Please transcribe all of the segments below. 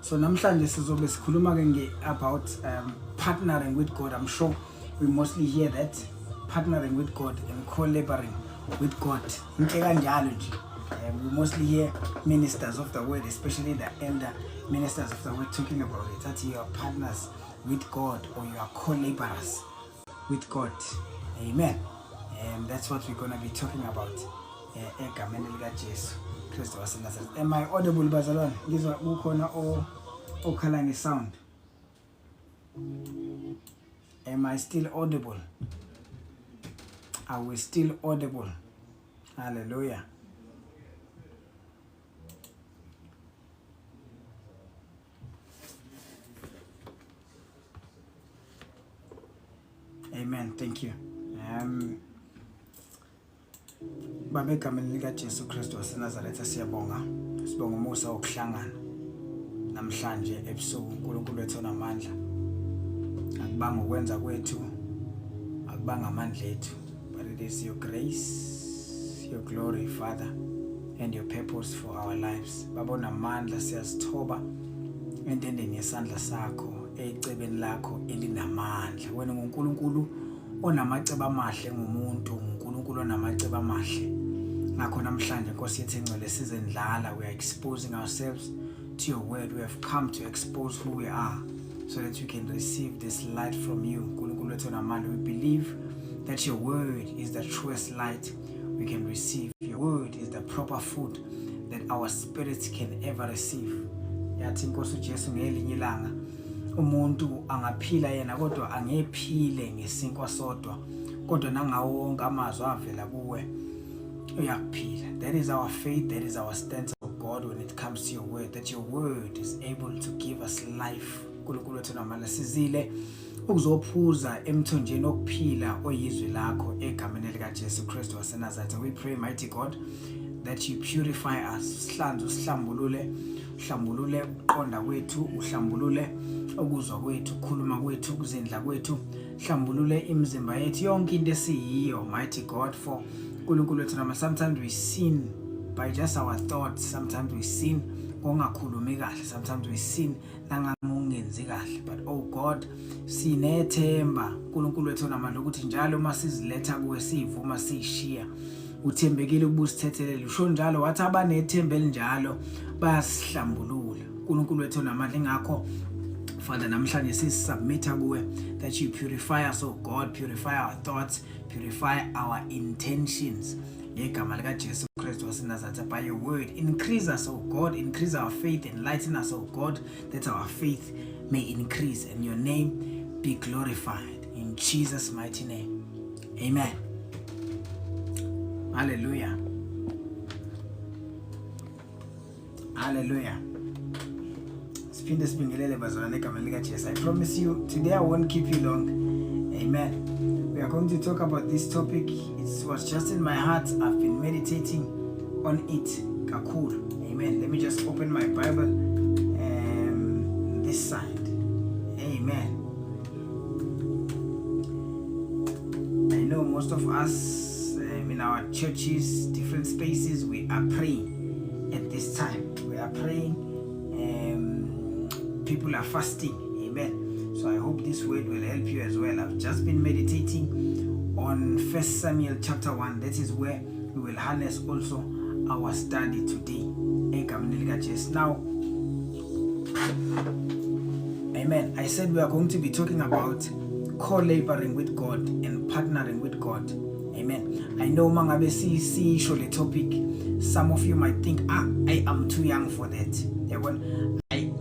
So namhlanje sizobe sikhuluma ke about partnering with God. I'm sure we mostly hear that, partnering with God and collaborating with God. We mostly hear ministers of the word, especially the elder ministers of the word, talking about it, that you are partners with God or you are collaborators with God. Amen. And that's what we're going to be talking about. Am I audible, Bazalon? These are or Kalani sound. Am I still audible? Are we still audible? Hallelujah. Amen. Thank you. Babe egameni lika Jesu Kristu waseNazaretha siyabonga. Sibonga umusa wokuhlangana namhlanje ebusuku. uNkulunkulu wethu onamandla. Akubanga ukwenza kwethu, akubanga amandla ethu, but it is your grace, your glory, Father, and your purpose for our lives. Babona amandla siyasithoba entendeni yesandla sakho, ecebeni lakho elinamandla. Wena nguNkulunkulu onamacebo amahle ngumuntu, uNkulunkulu onamacebo amahle. Ngakho namhlanje Nkosi yethu engcwele sizendlala, we are exposing ourselves to your word. We have come to expose who we are so that we can receive this light from you. uNkulunkulu wethu onamandla, we believe that your word is the truest light we can receive. Your word is the proper food that our spirits can ever receive. Yathi Nkosi uJesu ngelinye ilanga umuntu angaphila yena kodwa angephile ngesinkwa sodwa, kodwa nangawo wonke amazwi avela kuwe uyakuphila. That is our faith, that is our stance of God when it comes to your word, that your word is able to give us life. uNkulunkulu wethu namandla, sizile ukuzophuza emthonjeni okuphila oyizwi lakho egameni lika Jesu Kristu waseNazaretha. We pray, mighty God, that you purify us. Sihlanze, usihlambulule, uhlambulule ukuqonda kwethu, uhlambulule ukuzwa kwethu, ukukhuluma kwethu, ukuzindla kwethu, hlambulule imizimba yethu, yonke into esiyiyo, mighty God. For uNkulunkulu wethu namandla, sometimes we sin by just our thoughts, sometimes we sin ngokungakhulumi kahle, sometimes we sin nangangenzi kahle, but oh God, sinethemba uNkulunkulu wethu namandla ukuthi njalo masiziletha kuwe, sivuma, sishiya, uthembekile ukubusithethelele. Usho njalo wathi abanethemba elinjalo bayasihlambulula. uNkulunkulu wethu namandla, ngakho Father namhlanje sisubmit kuwe that you purify us, oh God, purify our thoughts, purify our intentions. Ngegama lika Jesu Kristu waseNazaretha, by your word, increase us, oh God, increase our faith, enlighten us, oh God, that our faith may increase and your name be glorified. In Jesus' mighty name, amen. Hallelujah. Hallelujah. Siphinde sibingelele bazalwane egameni lika Jesu. I promise you today I won't keep you long. Amen. We are going to talk about this topic. It was just in my heart. I've been meditating on it. Kakul. Amen. Let me just open my Bible this side. Amen. I know most of us in our churches, different spaces, we are praying at this time. We are praying. People are fasting. Amen. So I hope this word will help you as well. I've just been meditating on 1 Samuel chapter 1. That is where we will harness also our study today. Now, amen. I said we are going to be talking about collaborating with God and partnering with God. Amen. I know mangabe si surely topic. Some of you might think, I am too young for that.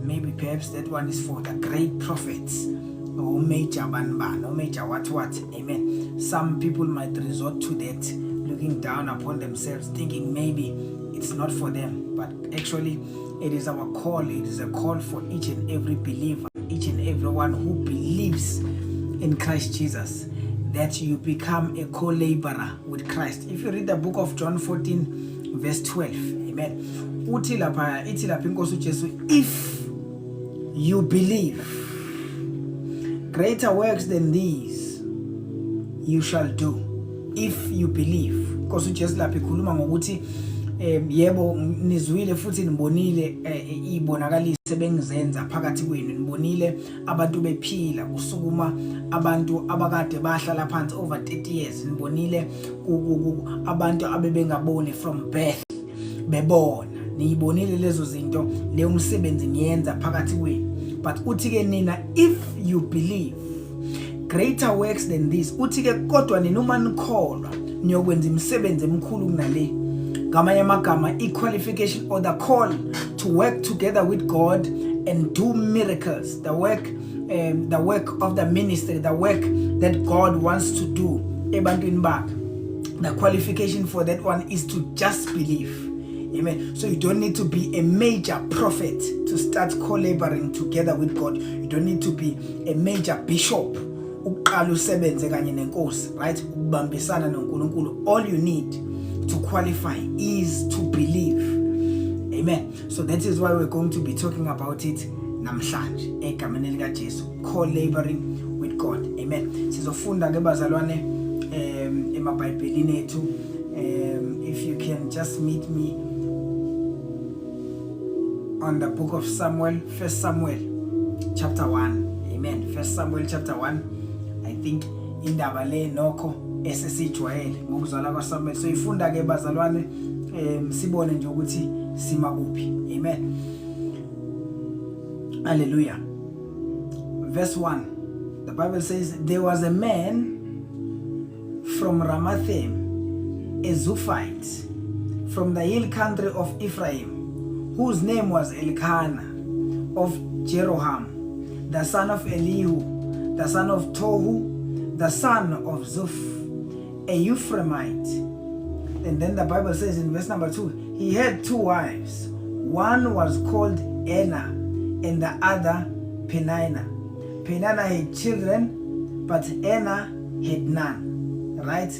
Maybe perhaps that one is for the great prophets or major banban or major what. Amen. Some people might resort to that, looking down upon themselves, thinking maybe it's not for them. But actually, it is our call. It is a call for each and every believer, each and everyone who believes in Christ Jesus, that you become a co-laborer with Christ. If you read the book of John 14, verse 12, amen. Uthi lapha Nkosi uJesu, if you believe, greater works than these you shall do. If you believe. Nkosi uJesu lapha ikhuluma ngokuthi yebo nizwile futhi nibonile ibonakalise bengizenza phakathi kwenu, nibonile abantu bephila kusukuma abantu abakade bahlala phansi over 30 years, nibonile abantu abebengaboni from birth bebona, niyibonile lezo zinto, leyo umsebenzi niyenza phakathi kwenu. But uthi ke nina, if you believe greater works than this, uthi ke kodwa nina uma nikholwa niyokwenza imisebenzi emikhulu kunale. Ngamanye amagama, i-qualification or the call to work together with God and do miracles, the work of the ministry, the work that God wants to do ebantwini bakhe. The qualification for that one is to just believe. Amen. So you don't need to be a major prophet to start collaborating together with God. You don't need to be a major bishop uqala usebenze kanye nenkosi, right? Ukubambisana noNkulunkulu. All you need to qualify is to believe. Amen. So that is why we're going to be talking about it namhlanje egameni lika Jesu, collaborating with God. Amen. Sizofunda ke bazalwane emabhayibhelini ethu. If you can just meet me on the book of Samuel, 1 Samuel chapter 1. Amen. 1 Samuel chapter 1. I think indaba le nokho esesijwayele ngokuzala kwaSamuel. So ifunda ke bazalwane sibone nje ukuthi sima kuphi. Amen. Hallelujah. Verse 1. The Bible says, there was a man from Ramathaim, a Zophite, from the hill country of Ephraim, whose name was Elkanah of Jeroham, the son of Elihu, the son of Tohu, the son of Zuph, a Ephraimite. And then the Bible says in verse number 2, he had 2 wives. One was called Anna, and the other Penina. Penina had children, but Anna had none. Right?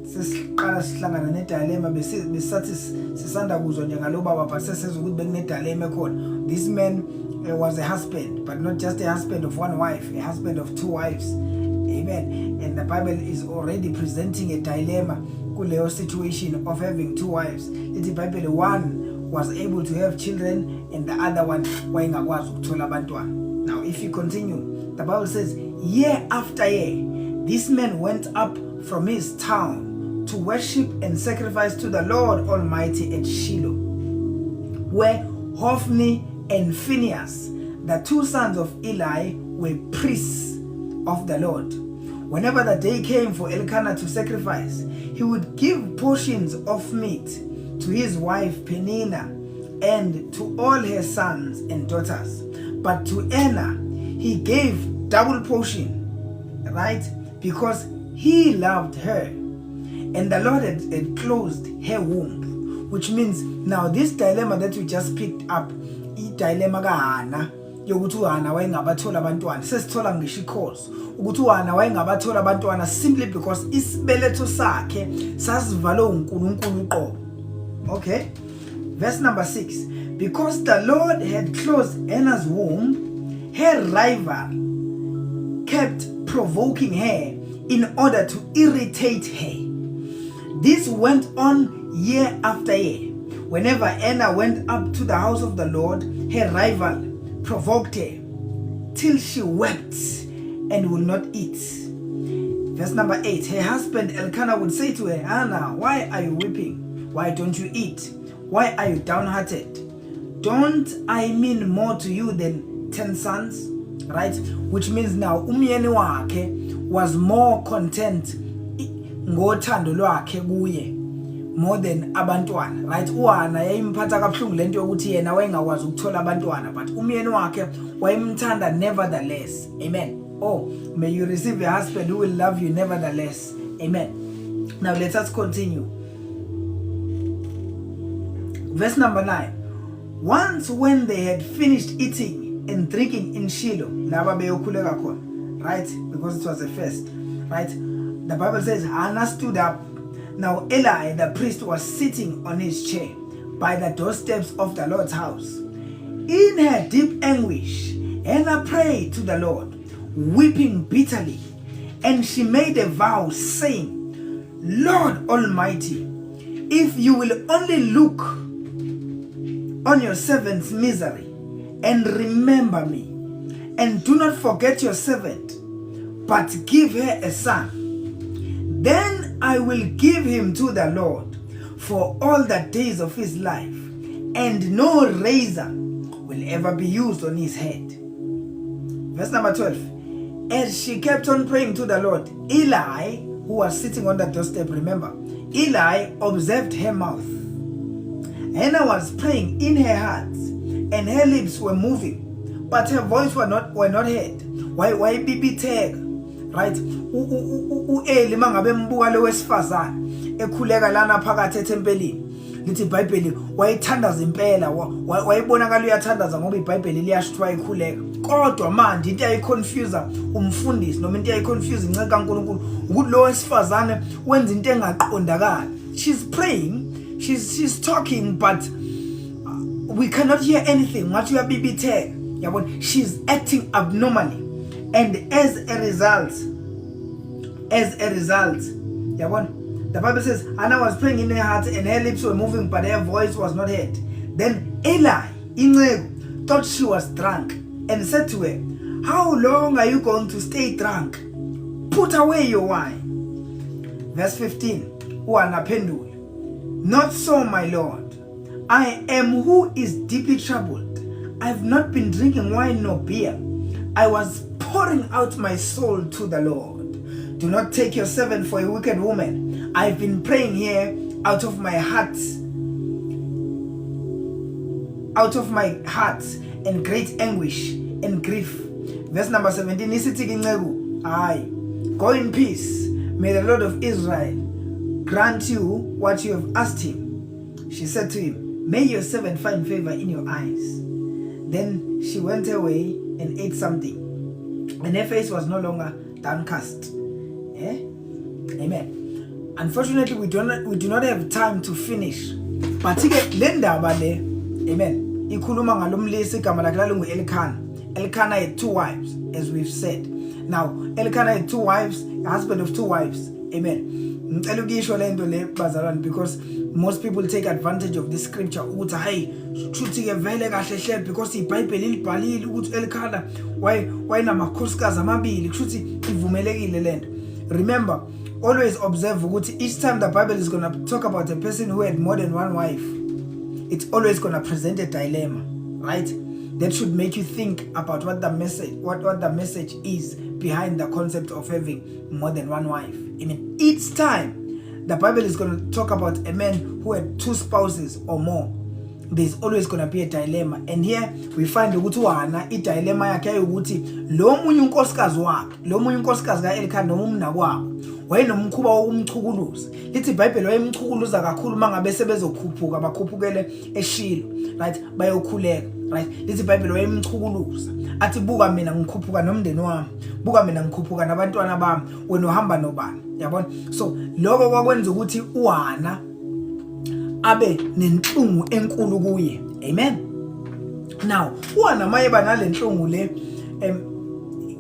Sesiqala sihlangana nedilema besathi sisanda kuzwa nje ngalobaba but sesizwe ukuthi bekunedilema ekhona. This man was a husband, but not just a husband of one wife, a husband of 2 wives. Amen. And the Bible is already presenting a dilemma kuleyo situation of having 2 wives. The Bible, one was able to have children and the other one wayengakwazi ukuthola abantwana. Now if you continue, the Bible says, year after year this man went up from his town to worship and sacrifice to the Lord Almighty at Shiloh, where Hophni and Phinehas, the 2 sons of Eli, were priests of the Lord. Whenever the day came for Elkanah to sacrifice, he would give portions of meat to his wife Penina and to all her sons and daughters. But to Anna he gave double portion, right? Because he loved her, and the Lord had closed her womb. Which means now this dilemma that we just picked up, dilemma kaHana yokuthi uHana wayengabathola abantwana, sesithola ngisho cause ukuthi uHana wayengabathola abantwana simply because isibeletho sakhe sasivale uNkulunkulu uqobo. Okay, verse number 6. Because the Lord had closed Anna's womb, her rival kept provoking her in order to irritate her. This went on year after year. Whenever Anna went up to the house of the Lord, her rival provoked her till she wept and would not eat. Verse number 8. Her husband Elkanah would say to her, Anna, why are you weeping? Why don't you eat? Why are you downhearted? Don't I mean more to you than 10 sons? Right? Which means now umyeni wakhe was more content ngothando lwakhe kuye more than abantwana. Right? uHana yayimphatha kabuhlungu lento yokuthi yena wayengakwazi ukuthola abantwana, but umyeni wakhe wayemthanda nevertheless. Amen. Oh, may you receive a husband who will love you nevertheless. Amen. Now let us continue. Verse number 9. Once when they had finished eating and drinking in Shiloh, right? Because it was a feast, right? The Bible says Hannah stood up. Now Eli the priest was sitting on his chair by the doorsteps of the Lord's house. In her deep anguish, Hannah prayed to the Lord, weeping bitterly, and she made a vow saying, Lord Almighty, if you will only look on your servant's misery and remember me, and do not forget your servant, but give her a son, then I will give him to the Lord for all the days of his life, and no razor will ever be used on his head. Verse number 12. As she kept on praying to the Lord, Eli, who was sitting on the doorstep, remember, Eli observed her mouth. Hannah was praying in her heart, and her lips were moving, but her voice were not heard. Why bibitheka, right? Eli mangabe mbuka lo wesifazana ekhuleka lana phakathi ethempelini, lithi iBhayibheli wayithandaza impela, wayibonakala uyathandaza ngoba iBhayibheli liyasho wayikhuleka. Kodwa manje into yayiconfuse umfundisi noma into yayiconfuse inceke kaNkulunkulu ukuthi lo wesifazane wenza into engaqondakala. She's praying, she's talking, but we cannot hear anything. Ngathi uyabibitheka, yabona, she's acting abnormally, and as a result, yabona, the Bible says Hannah was praying in her heart and her lips were moving, but her voice was not heard. Then Eli, inceku, thought she was drunk and said to her, how long are you going to stay drunk? Put away your wine. Verse 15. Uanaphendula, not so, my Lord. I am who is deeply troubled. I have not been drinking wine nor beer. I was pouring out my soul to the Lord. Do not take your servant for a wicked woman. I've been praying here out of my heart and great anguish and grief. Verse number 17. Go in peace. May the Lord of Israel grant you what you have asked him. She said to him, may your servant find favor in your eyes. Then she went away and ate something, and her face was no longer downcast. Amen. Unfortunately, we do not have time to finish. But amen. Ikhuluma ngalomlisi igama lakhe lalingu-Elkanah. Elkanah had 2 wives, as we've said. Now, Elkanah had 2 wives, a husband of 2 wives. Amen. Because most people take advantage of this scripture. Because iBhayibheli libhalile ukuthi Elkanah wayinamakhosikazi amabili, kushuthi ivumelekile lento. Remember, always observe ukuthi each time the Bible is going to talk about a person who had more than 1 wife, it's always going to present a dilemma, right? That should make you think about what the message is behind the concept of having more than 1 wife. I mean, each time the Bible is going to talk about a man who had 2 spouses or more, there's always going to be a dilemma. And here we find ukuthi Hannah dilemma yakhe ukuthi lo munye unkosikazi kaElkanah noma umnakwabo wayenomkhuba wokumchukuluza. Lithi iBhayibheli wayemchukuluza kakhulu mangabe sebezokhuphuka bakhuphukele eShilo, right, bayokhuleka, right. Lithi iBhayibheli wayemchukuluza athi buka mina ngikhuphuka nomndeni wami, buka mina ngikhuphuka nabantwana bami, wena uhamba nobani, yabona. So lokho kwakwenza ukuthi uHannah abe nenhlungu enkulu kuye. Amen. Now, uHannah mayeba nalenhlungu le,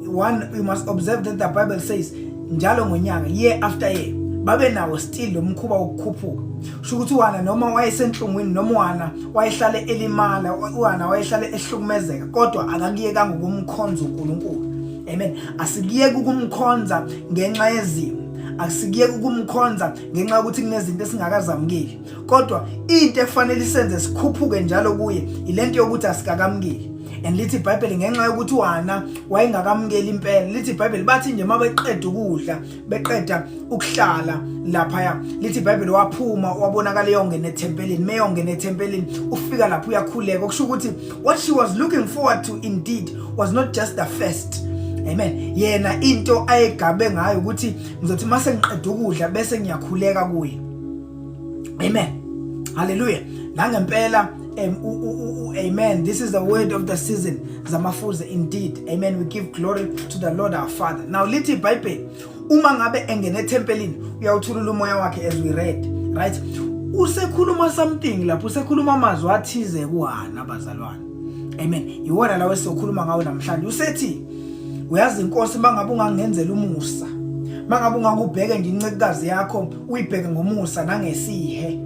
one, we must observe that the Bible says njalo ngonyaka, year after year, babe nawo still lo mkhuba wokukhuphuka. Sho ukuthi uHannah noma wayesenhlungwini noma uHannah wayehlale elimala, uHannah wayehlale ehlukumezeka, kodwa akakiyekanga ukumkhonza uNkulunkulu. Amen. Asikiyeke ukumkhonza ngenxa yezimo, asikiyeke ukumkhonza ngenxa ukuthi kunezinto esingakazamukeli, kodwa into efanele isenze sikhuphuke njalo kuye ilento yokuthi asikakamukeli. And lithi iBhayibheli ngenxa yokuthi uHannah wayengakamukeli impela, lithi iBhayibheli bathi nje mabeqeda ukudla, beqeda ukuhlala lapha, lithi iBhayibheli waphuma wabonakala eyongena ethempelini, meyongena ethempelini ufika lapho uyakhuleka, okusho ukuthi what she was looking forward to indeed was not just the first. Amen. Yena into ayegabe ngayo ukuthi ngizothi mase ngiqeda ukudla bese ngiyakhuleka kuye. Amen. Hallelujah. Nangempela amen. This is the word of the season. Zamafuze indeed. Amen. We give glory to the Lord our Father. Now lithi iBhayibheli uma ngabe engene ethempelini uyawuthulula umoya wakhe, as we read, right? Usekhuluma something lapho, usekhuluma amazwi athize kuHannah, bazalwane. Amen. Iwona lawe sokhuluma ngawo namhlanje. Usethi uyazi inkosi mangabe ungangenzela umusa, mangabe ungakubheke nje incekukazi yakho uyibheke ngomusa nangesihe,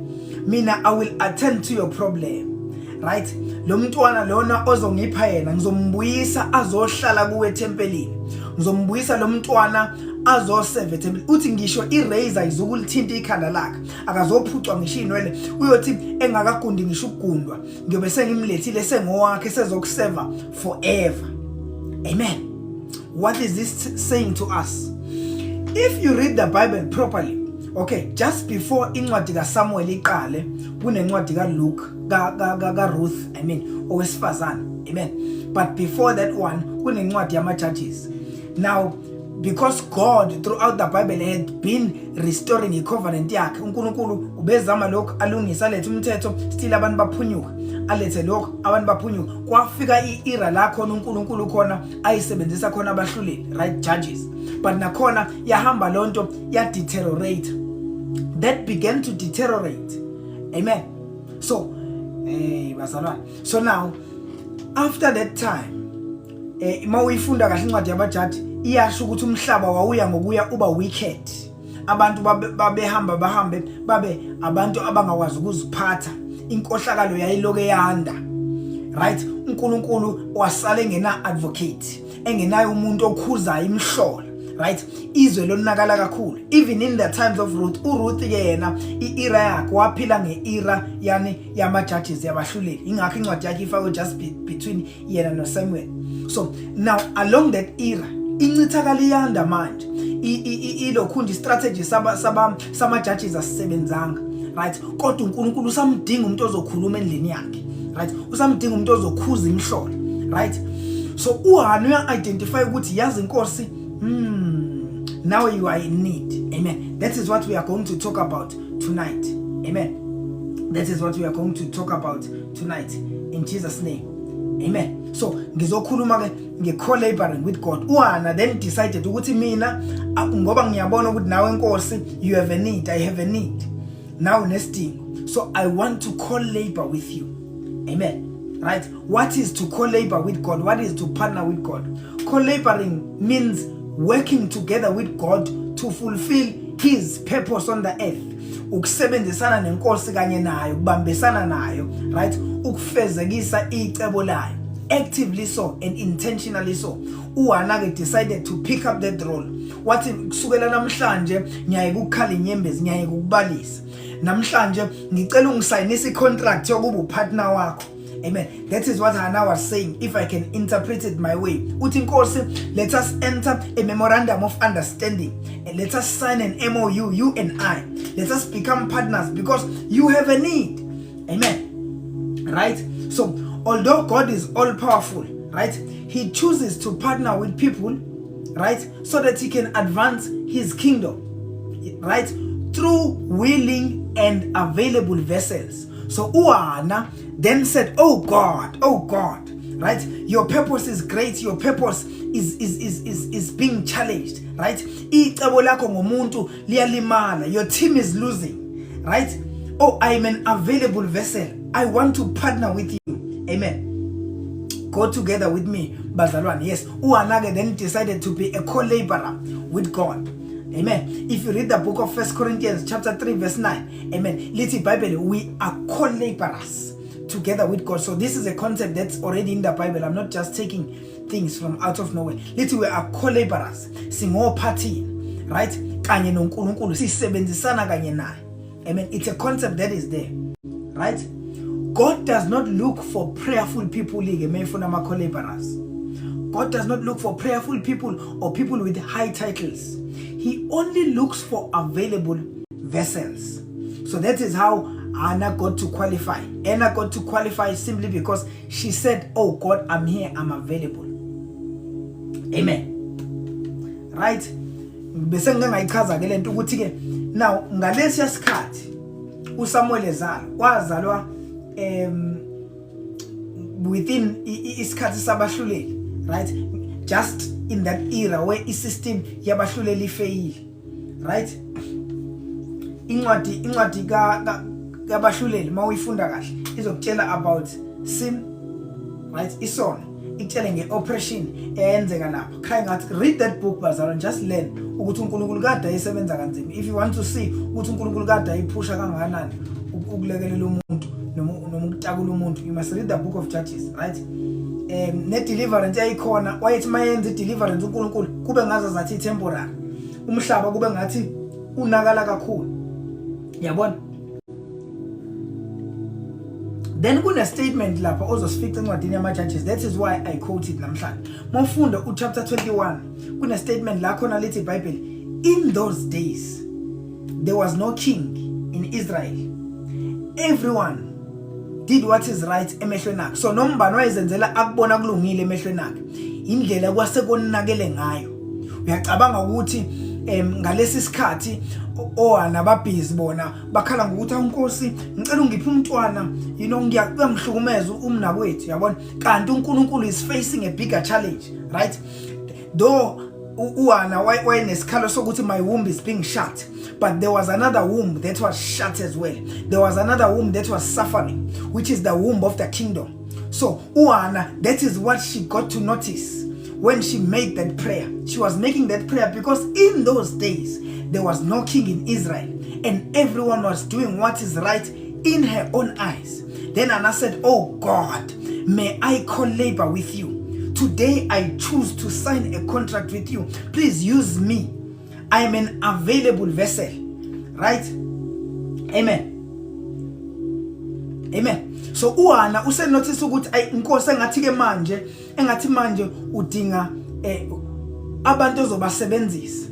mina I will attend to your problem, right? Lo mntwana lona ozongipha yena ngizombuyisa azohlala kuwe tempelini, ngizombuyisa lo mntwana azoseve tempelini. Uthi ngisho irazor izokulithinta ikhanda lakhe akazophucwa ngisho inwele, uyothi engakagundi ngisho ukugundwa ngiyobe sengimlethile sengowakhe sezokuseva forever. Amen. What is this saying to us? If you read the Bible properly, okay, just before incwadi kaSamuel iqale kunencwadi kaLuke kaRuth, owesifazane. Amen. But before that one kunencwadi yama-Judges. Now because God throughout the Bible had been restoring icovenant yakhe, uNkulunkulu ubezama lokho alungisa lethe umthetho, still abantu baphunyuka, alethe lokho abantu baphunyuka, kwafika iera la khona uNkulunkulu khona ayisebenzisa khona abahluleli, right? Judges. But nakhona yahamba lonto ya deteriorate, that began to deteriorate. Amen. So bazalwane, so now after that time mawuyifunda kahle incwadi yabajaji iyasho ukuthi umhlaba wawuya ngokuya uba wicked, abantu babehamba babe abantu abangakwazi ukuziphatha, inkohlakalo yayiloke yanda, right? uNkulunkulu wasala engena advocate, engenayo umuntu okhuzayo imhlola, right? Izwe lonakala kakhulu. Even in the times of Ruth, uRuth ke yena iera yakhe waphila ngeera yani yama-Judges yabahluleli, ingakho incwadi yakhe ifakwe just between yena noSamuel. So now along that era incithakala iyanda manje, ilokhu strategy sama-Judges asisebenzanga, right? Kodwa uNkulunkulu usamdinga umuntu ozokhuluma endlini yakhe, right? Usamdinga umuntu ozokhuza imhlola, right? So uHana uya-identify ukuthi yazi inkosi, now you are in need. Amen. That is what we are going to talk about tonight. Amen. That is what we are going to talk about tonight in Jesus' name. Amen. So ngizokhuluma ke nge-collaborating with God. uHana then decided ukuthi mina ngoba ngiyabona ukuthi nawe inkosi you have a need, I have a need, now nesting, so I want to collabor with you. Amen. Right? What is to collabor with God? What is to partner with God? Collaborating means working together with God to fulfill his purpose on the earth. Ukusebenzisana nenkosi kanye nayo, ukubambisana nayo, right? Ukufezekisa icebo layo, actively so and intentionally so. uHana decided to pick up that role. Wathi kusukela namhlanje ngiyaye ukukhala inyembezi, ngiyaye ukubalisa. Namhlanje ngicela ungisayinise icontract yokuba upartner wakho. Amen. That is what Hannah was saying, if I can interpret it my way. Uthi inkosi, let us enter a memorandum of understanding and let us sign an MOU, you and I. Let us become partners because you have a need. Amen. Right? So, although God is all powerful, right? He chooses to partner with people, right? So that he can advance his kingdom, right? Through willing and available vessels. So uHana then said, oh God, right? Your purpose is great. Your purpose is being challenged, right? Icebo lakho ngomuntu liyalimala. Your team is losing, right? Oh, I'm an available vessel. I want to partner with you. Amen. Go together with me, bazalwane. Yes, uHana then decided to be a collaborator with God. Amen. If you read the book of 1 Corinthians chapter 3 verse 9, amen, little Bible, we are co-laborers together with God. So this is a concept that's already in the Bible. I'm not just taking things from out of nowhere. Little we are co-laborers. Singo party, right? Kanye noNkulunkulu sisebenzisana kanye naye. Amen. It's a concept that is there, right? God does not look for prayerful people. Co-laborers. God does not look for prayerful people or people with high titles. He only looks for available vessels. So that is how Hannah got to qualify. Anna got to qualify simply because she said, oh God, I'm here, I'm available. Amen. Right? Now, ngalesiya sikhathi uSamuel wazalwa within isikhathi sabahluleli, right? Just in that era where system yabahluleli fail, right? Incwadi kabahluleli mawuyifunda kahle izokutshela about sin, right? Isono ikutshela ngeoppression eyenzeka lapha. Crying out, read that book bazalwane, just learn ukuthi uNkulunkulu kade ayisebenza kanzima. If you want to see ukuthi uNkulunkulu kade ayiphusha kangakanani ukulekelela umuntu noma ukutakula umuntu, you must read the book of Judges, right? Ne deliverance yayikhona, wayethi mayenza deliverance uNkulunkulu kube ngaza zathi temporary, umhlaba kube ngathi unakala kakhulu, yabona. Then kuna statement lapha ozosifica encwadini yama-Judges. That is why I quote it namhlanje. Mawufunda chapter 21 kuna statement la khona lithi iBhayibheli, in those days there was no king in Israel, everyone did what is right emehlweni akhe. So nombani wayezenzela akubona kulungile emehlweni akhe, indlela kwasekonakele ngayo. Uyacabanga ukuthi ngalesi sikhathi nababhizi bona bakhala ngokuthi uNkosi ngicela ungiphe umntwana, you know, ngiyamhlukumeza umnakwethu, yabona. Kanti uNkulunkulu is facing a bigger challenge, right? Though uHana wayenesikhalo sokuthi my womb is being shut, but there was another womb that was shut as well. There was another womb that was suffering, which is the womb of the kingdom. So uHana, that is what she got to notice when she made that prayer. She was making that prayer because in those days there was no king in Israel and everyone was doing what is right in her own eyes. Then Anna said, oh God, may I co-labor with you. Today I choose to sign a contract with you. Please use me. I am an available vessel. Right? Amen. Amen. So uHana usenotice ukuthi inkosi engathi manje udinga abantu ozobasebenzisa.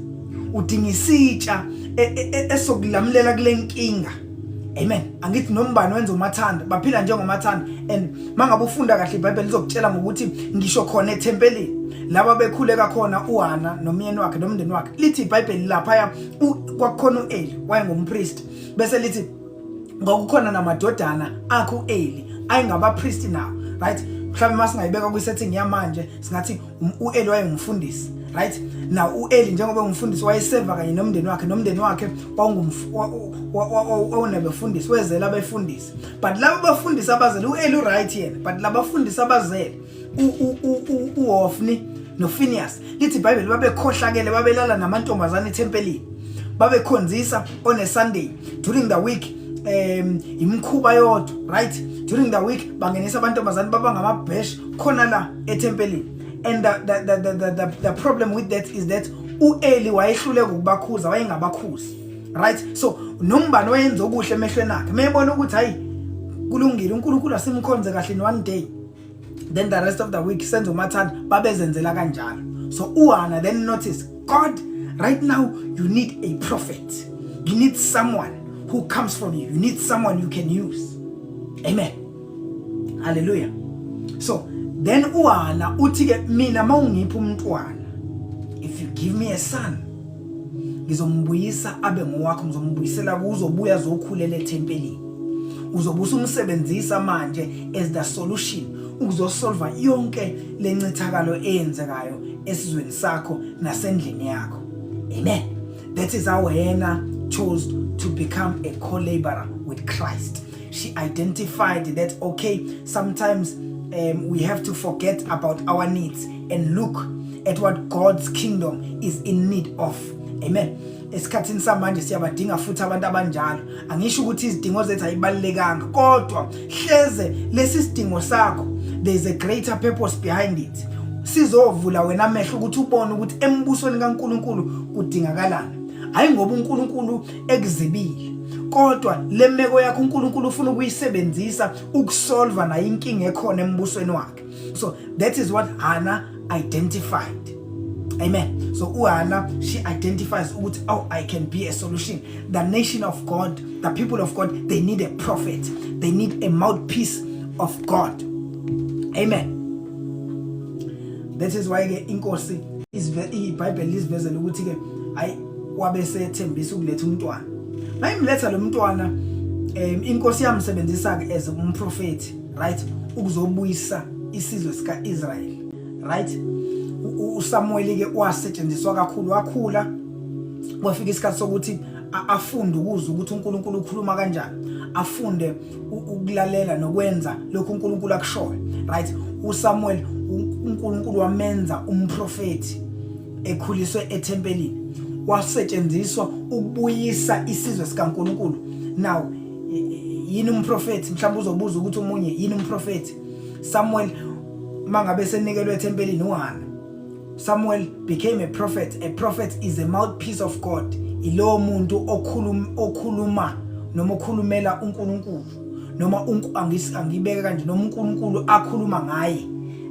Udinga isitsha esokulamulela kule nkinga. Amen. Angithi nombani wenza umathanda, baphila njengomathanda. And mangabe ufunda kahle iBhayibheli izokutshela ngokuthi ngisho khona eThempelini laba bekhuleka khona uHana nomyeni wakhe nomndeni wakhe. Lithi iBhayibheli lapha kwakukhona uEli wayengumpriest, bese lithi ngokukhona namadodana akhe uEli ayingabapriest nawo, right? Mhlawumbe masingayibeka kwisetting yamanje singathi uEli wayengumfundisi, right? Now uEli njengoba engumfundisi wayeseva kanye nomndeni wakhe wawunabefundisi wezela abefundisi. But laba bafundisi abazele uEli right yena, but laba bafundisi abazele uHofni noPhinehas, lithi iBhayibheli babekhohlakele, babelala namantombazane eThempelini, babekhonzisa on a Sunday during the week. Imkhuba yodwa, right? During the week bangenisa abantombazane baba ngamabhesh khona la eThempelini. And the problem with that is that uEli wayehluleka ukubakhuza, wayengabakhuzi, right? So nombani wayenza okuhle emehlweni akhe, mayebona ukuthi hayi kulungile uNkulunkulu asimkhonze kahle in one day, then the rest of the week senze umathanda babezenzela kanjalo. So uHana then notice, God, right now you need a prophet, you need someone who comes from you, you need someone you can use. Amen. Hallelujah. So then uHana uthi ke mina mawungipha umntwana, if you give me a son, ngizombuyisa abe ngowakho, ngizombuyisela uzobuya zokhulela eThempelini, uzobusa umsebenzisa manje as the solution ukuzosolva yonke lencithakalo eyenzekayo esizweni sakho nasendlini yakho. Amen. That is how Hannah chose to become a co-laborer with Christ. She identified that, okay, sometimes we have to forget about our needs and look at what God's kingdom is in need of. Amen. Esikhathini samanje siyabadinga futhi abantu abanjalo. Angisho ukuthi izidingo zethu ayibalekanga, kodwa hleze lesi sidingo sakho, there is a greater purpose behind it. Sizovula wena amehlo ukuthi ubone ukuthi embusweni kaNkulunkulu kudingakalani. Hayi ngoba uNkulunkulu ekuzibile, kodwa lemeko yakho uNkulunkulu ufuna ukuyisebenzisa ukusolva na inkinga ekhona embusweni wakhe. So that is what Hannah identified. Amen. So uHana, she identifies ukuthi, oh, I can be a solution. The nation of God, the people of God, they need a prophet. They need a mouthpiece of God. Amen. That is why inkosi iBhayibheli isivezela ukuthi ke hayi wabe sethembisa ukuletha umntwana. Mayimletha lo mntwana inkosi yamsebenzisa ke as umprofeti, right? Ukuzobuyisa isizwe sikaIsrael, right? uSamuel ke wasetshenziswa kakhulu, wakhula kwafika isikhathi sokuthi afunde ukuzwa ukuthi uNkulunkulu ukhuluma kanjani, afunde ukulalela nokwenza lokho uNkulunkulu akushoyo, right? uSamuel uNkulunkulu wamenza umprofeti ekhuliswe eThempelini, wasetshenziswa ukubuyisa isizwe sikaNkulunkulu. Now yini umprofeti, mhlawumbe uzobuza ukuthi umunye yini umprofeti. Samuel mangabe senikelwe eThempelini uHana, Samuel became a prophet. A prophet is a mouthpiece of God. Ilo muntu okhuluma noma okhulumela uNkulunkulu, noma angibeke kanje, noma uNkulunkulu akhuluma ngaye,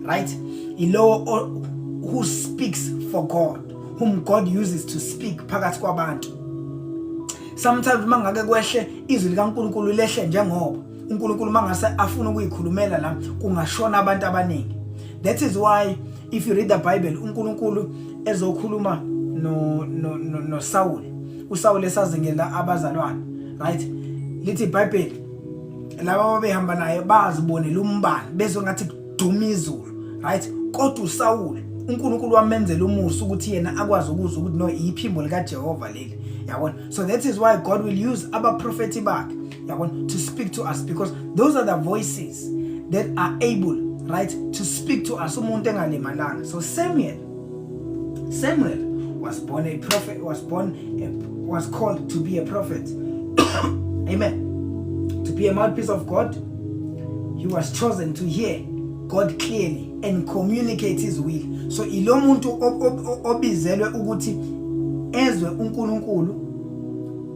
right? Ilo who speaks for God, whom God uses to speak phakathi kwabantu. Sometimes mangake kwehle izwi likaNkulunkulu lehle njengoba uNkulunkulu mangase afuna ukuyikhulumela la kungashona abantu abaningi. That is why if you read the Bible, uNkulunkulu ezokhuluma no Saul, uSaul esazingela abazalwane, right? Lithi iBhayibheli laba ababehamba naye bazibonela umbani bezwe ngathi kuduma izulu, right? Kodwa uSaul uNkulunkulu wamenzela umusa ukuthi yena akwazi ukuzwa ukuthi no iphimbo likaJehova leli, yabona. So that is why God will use our prophetic bakhe, yabona, to speak to us, because those are the voices that are able, right, to speak to us umuntu engalemalanga. So Samuel was born a prophet, was called to be a prophet. Amen. To be a mouthpiece of God. He was chosen to hear God clearly and communicate his will. So ilo muntu obizelwe ukuthi ezwe uNkulunkulu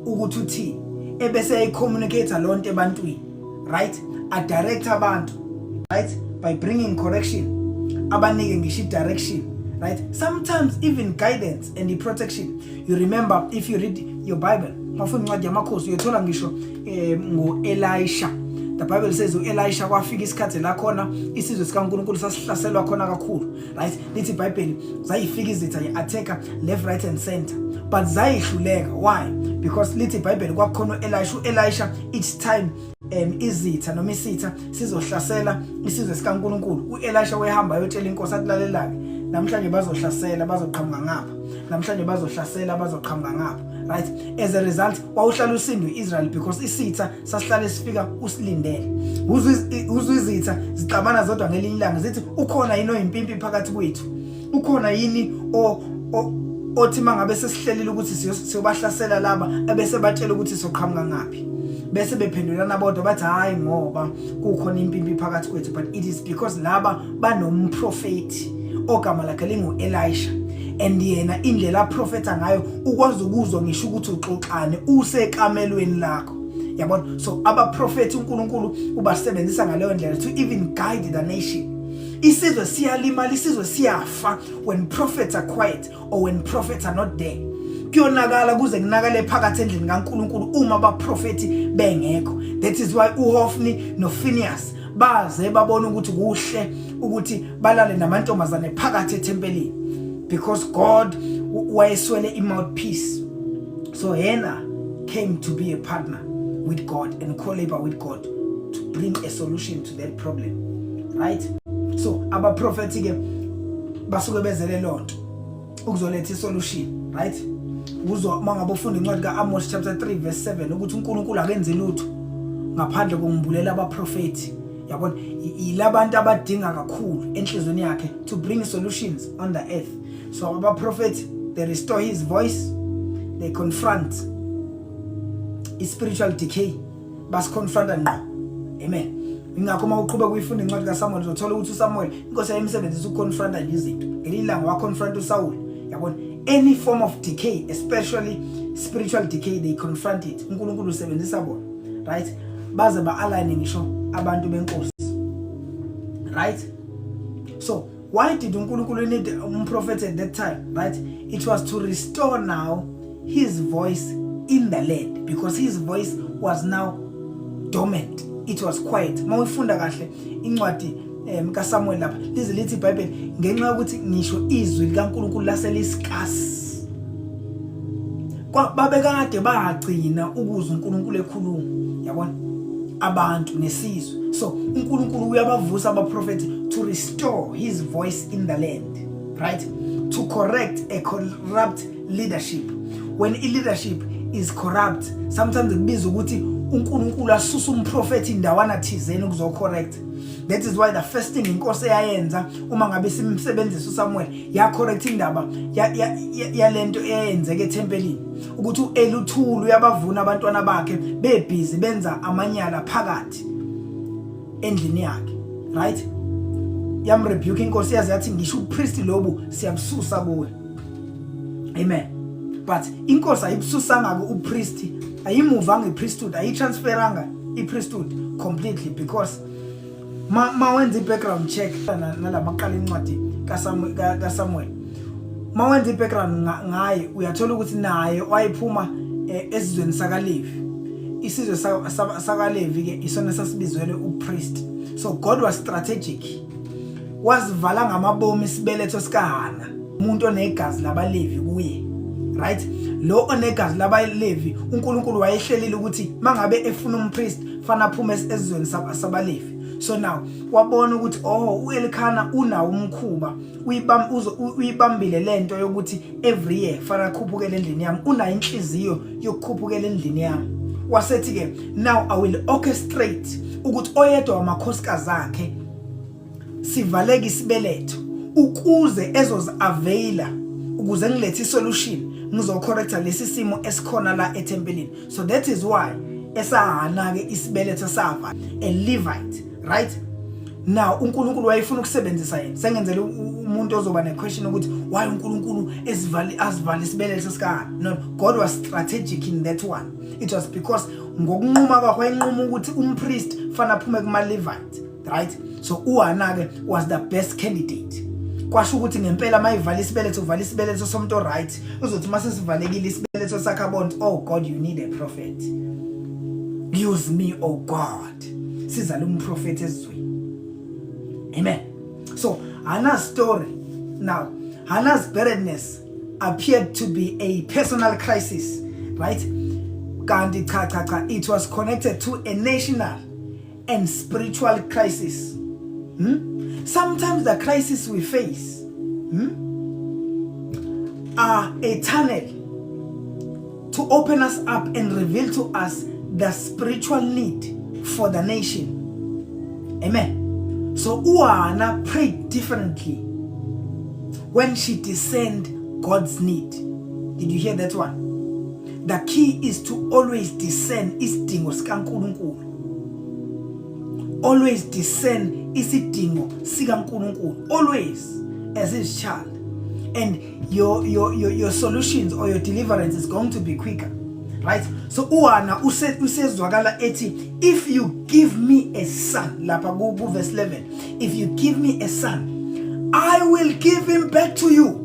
ukuthi uthi ebese ayicommunicate lonke ebantwini, right? A direct abantu, right, by bringing correction, abanike ngisho direction, right? Sometimes even guidance and the protection. You remember if you read your Bible, mafuna incwadi yamakhosi uyothola ngisho ngo-Elisha. The Bible says uElisha kwafika isikhathi la khona isizwe sikaNkulunkulu sasihlaselwa khona kakhulu, right? Lithi iBhayibheli zayifika izitha ye-attacker left, right and center, but zayihluleka. Why? Because lithi iBhayibheli kwakhona uElisha each time izitha noma isitha sizohlasela isizwe sikaNkulunkulu, uElisha wehamba ayotshela inkosi athi lalelake, namhlanje bazohlasela bazoqhamuka ngapha, namhlanje bazohlasela bazoqhamuka ngapha, right? As a result wawuhlala usindwe Israel because isitha sasihlale sifika usilindele. Uzwe izitha zixabana zodwa ngelinye ilanga zithi ukhona yini oyimpimpi phakathi kwethu, ukhona yini othi mangabe sesihlelile ukuthi siyobahlasela laba ebese batshela ukuthi soqhamuka ngaphi, bese bephendulana bodwa bathi hayi ngoba kukhona impimpi phakathi kwethu. But it is because laba banomprofeti ogama lakhe lingu-Elisha, and yena indlela aprofeta ngayo ukwazi ukuzwa ngisho ukuthi uxoxane usekamelweni lakho, yabona. So abaprofeti uNkulunkulu ubasebenzisa ngaleyo ndlela to even guide the nation. Isizwe siyalimala, isizwe siyafa when prophets are quiet or when prophets are not there. Kuyonakala kuze kunakale phakathi endlini kaNkulunkulu uma abaprofeti bengekho. That is why uHofni noPhinehas baze babona ukuthi kuhle ukuthi balale namantombazane phakathi eThempelini, because God wayeswele imouthpiece. So yena came to be a partner with God and collaborate with God to bring a solution to that problem, right? So abaprofeti ke basuke bezele lonto ukuzoletha isolution, right? Uzwa mangabe ufunda incwadi kaAmos chapter 3 verse 7 ukuthi uNkulunkulu akenze lutho ngaphandle kokumbulela abaprofeti, yabona. Ilabantu abadinga kakhulu enhlizweni yakhe to bring solutions on the earth. So abaprofeti, they restore his voice, they confront spiritual decay, bas confronta ngqo. Amen. Ingakho uma uqhubeka uyifunda incwadi kaSamuel uzothola ukuthi uSamuel inkosi yayimsebenzisa ukuconfronta izinto. Ngelilanga waconfront uSaul, yabona. Any form of decay, especially spiritual decay, they confront it. uNkulunkulu usebenzisa bona, right? Baze ba-align ngisho abantu benkosi, right? So why did uNkulunkulu need a prophet at that time, right? It was to restore now his voice in the land, because his voice was now dormant. It was quiet. Mawufunda kahle incwadi kaSamuel lapha lize lithi iBhayibheli ngenxa ukuthi ngisho izwi likaNkulunkulu laselisikasi babekade bagcina ukuzwa uNkulunkulu ekhuluma, yabona, abantu nesizwe. So uNkulunkulu uyabavusa abaprofeti to restore his voice in the land, right? To correct a corrupt leadership. When a leadership is corrupt, sometimes kubiza ukuthi uNkulunkulu asusa umprofeti indawana thizeni ukuzo correct. That is why the first thing inkosi eyayenza uma ngabe simsebenzisa uSamuel ya correct indaba ya lento eyenzeke eThempelini ukuthi uEli uthulu uyabavuna abantwana bakhe bebhizi benza amanyala phakathi endlini yakhe, right? Yamrebuke inkosi yazi yathi ngisho upriest lobu siyabususa kuwe. Amen. But inkosi ayibususanga ku upriest, ayimuvanga ipriesthood, ayitransferanga ipriesthood completely, because ma wenza background check nalamaqala incwadi kaSamuel, ma wenza background ngaye uyathola ukuthi naye wayephuma esizweni sakaLevi. Isizwe sakaLevi ke isona sasibizwele upriest. So God was strategic, wasivala ngamabomu isibeletho sikaHana, umuntu onegazi labaLevi kuye, right? Lo onegazi labaLevi uNkulunkulu wayehlelile ukuthi mangabe efuna umpriest fana aphume esizweni sabaLevi. So now wabona ukuthi uElkanah unawo umkhuba, uyibambile lento yokuthi every year fana akhuphukele endlini yami, una inhliziyo yokukhuphukela endlini yami. Wasethi ke now I will orchestrate ukuthi oyedwa wamakhosikazi akhe sivaleke isibeletho ukuze ezozi-availa ukuze ngilethe isolution ngizocorrecta lesi simo esikhona la eThempelini. So that is why esaHana ke isibeletho safa a Levite, right? Now uNkulunkulu wayefuna ukusebenzisa yena. Sengenzele umuntu ozoba ne-question ukuthi why uNkulunkulu asivale isibeletho sikaHana. No, God was strategic in that one. It was because ngokunquma kwakhe wayenquma ukuthi umpriest fana aphume kuma-Levite, right? So uHana ke was the best candidate. Kwasho ukuthi ngempela mayivala isibeletho uvala isibeletho somuntu right, uzothi mase sivalekile isibeletho sakhe abona, oh God, you need a prophet. Use me, oh God. Sizale umprofeti ezweni. Amen. So Hannah's story, now Hannah's barrenness appeared to be a personal crisis, right? It was connected to a national and spiritual crisis. Sometimes the crisis we face are a tunnel to open us up and reveal to us the spiritual need for the nation. Amen. So Hannah prayed differently when she discerned God's need. Did you hear that one? The key is to always discern isidingo sikaNkulunkulu. Always discern isidingo sikaNkulunkulu. Always as his child. And your solutions or your deliverance is going to be quicker. Right? So Hannah usezwakala ethi, if you give me a son, lapha ku verse 11, if you give me a son, I will give him back to you.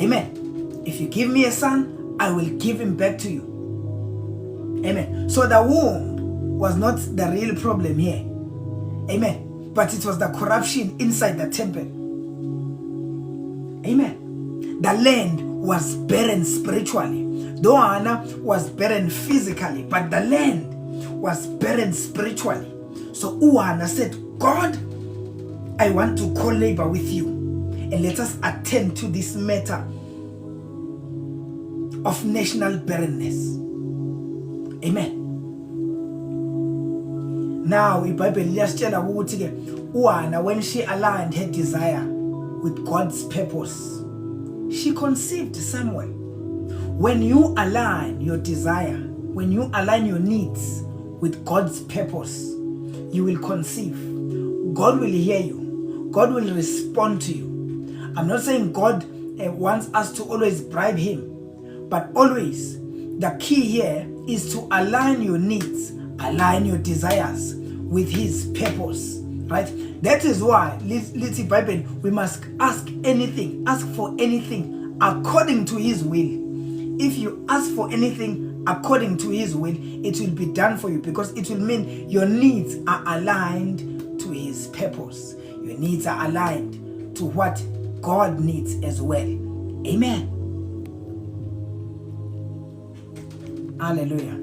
Amen. If you give me a son, I will give him back to you. Amen. So the womb was not the real problem here. Amen. But it was the corruption inside the temple. Amen. The land was barren spiritually. Though Hannah was barren physically, but the land was barren spiritually. So Hannah said, God, I want to co-labor with you, and let us attend to this matter of national barrenness. Amen. Now, iBhayibheli liyasitshela ukuthi ke Hannah, when she aligned her desire with God's purpose, she conceived Samuel. When you align your desire, when you align your needs with God's purpose, you will conceive. God will hear you. God will respond to you. I'm not saying God wants us to always bribe him, but always the key here is to align your needs, align your desires with his purpose, right? That is why, little Bible, we must ask anything, ask for anything according to his will. If you ask for anything according to his will, it will be done for you, because it will mean your needs are aligned to his purpose. Your needs are aligned to what God needs as well. Amen. Hallelujah.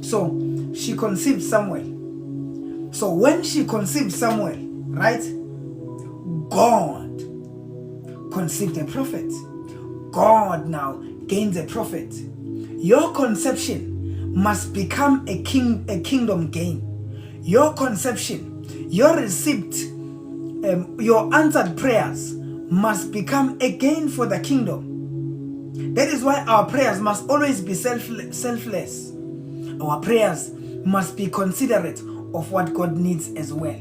So she conceived Samuel. So when she conceived Samuel, right, God conceived a prophet. God now gains a prophet. Your conception must become a kingdom gain. your conception, your receipt, your answered prayers must become a gain for the kingdom. That is why our prayers must always be selfless. Our prayers must be considerate of what God needs as well.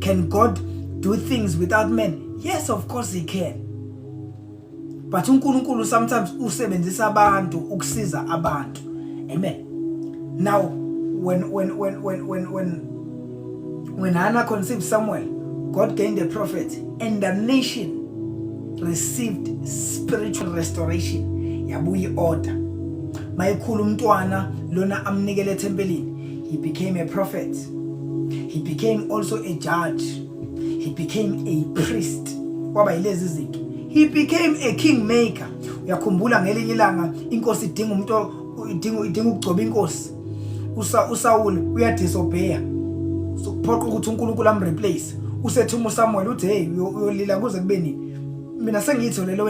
Can God do things without men? Yes, of course he can. But uNkulunkulu sometimes usebenzisa abantu ukusiza abantu. Amen. Now, when Hannah conceived Samuel, God gained a prophet, and the nation received spiritual restoration. Yabuya order. Mayikhulu umntwana lona amnikele tempelini. He became a prophet. He became also a judge. He became a priest. Waba yilezi izinto. He became a kingmaker. Uyakhumbula ngelinye ilanga inkosi idinga umuntu idinga ukugcoba inkosi. uSaul uyadisobey. So phoqa ukuthi uNkulunkulu amreplace. Usethuma uSamuel uthi hey uyolila kuze kube nini? Mina sengiyitholele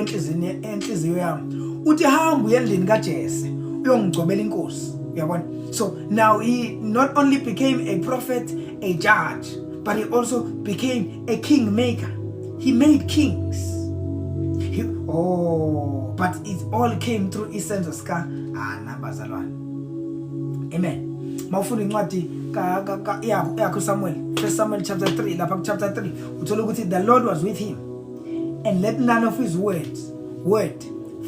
enhliziyo yami. Uthi hamba uye endlini kaJese uyongigcobela inkosi. Uyabona? So now he not only became a prophet, a judge, but he also became a kingmaker. He made kings. But it all came through isenzo sika nabazalwane. Amen. Mawufunda incwadi yakho Samuel, 1 Samuel chapter 3, lapha chapter 3, uthola ukuthi the Lord was with him, and let none of his word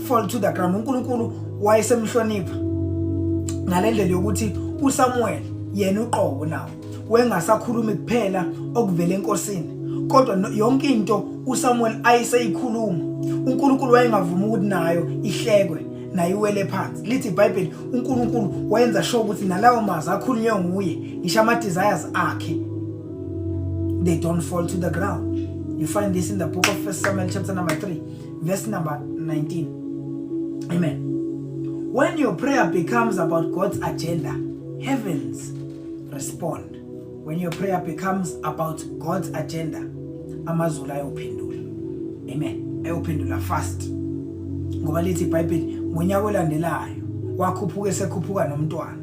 fall to the ground. uNkulunkulu wayesemhlonipha ngalendlela yokuthi uSamuel yena uqobo nawo wengasakhulumi kuphela okuvela enkosini, kodwa yonke into uSamuel ayiseyikhuluma uNkulunkulu wayengavuma ukuthi nayo ihlekwe nayo iwele phansi. Lithi iBhayibheli uNkulunkulu wayenza sure ukuthi nalawo mazwi akhulunywe nguye ngisho ama desires akhe they don't fall to the ground. You find this in the book of 1 Samuel chapter number 3 verse number 19. Amen. When your prayer becomes about God's agenda, heavens respond. When your prayer becomes about God's agenda, amazulu ayophendula. Amen. Ayophendula fast. Ngoba lithi iBhayibheli ngonyaka olandelayo wakhuphuka esekhuphuka nomntwana.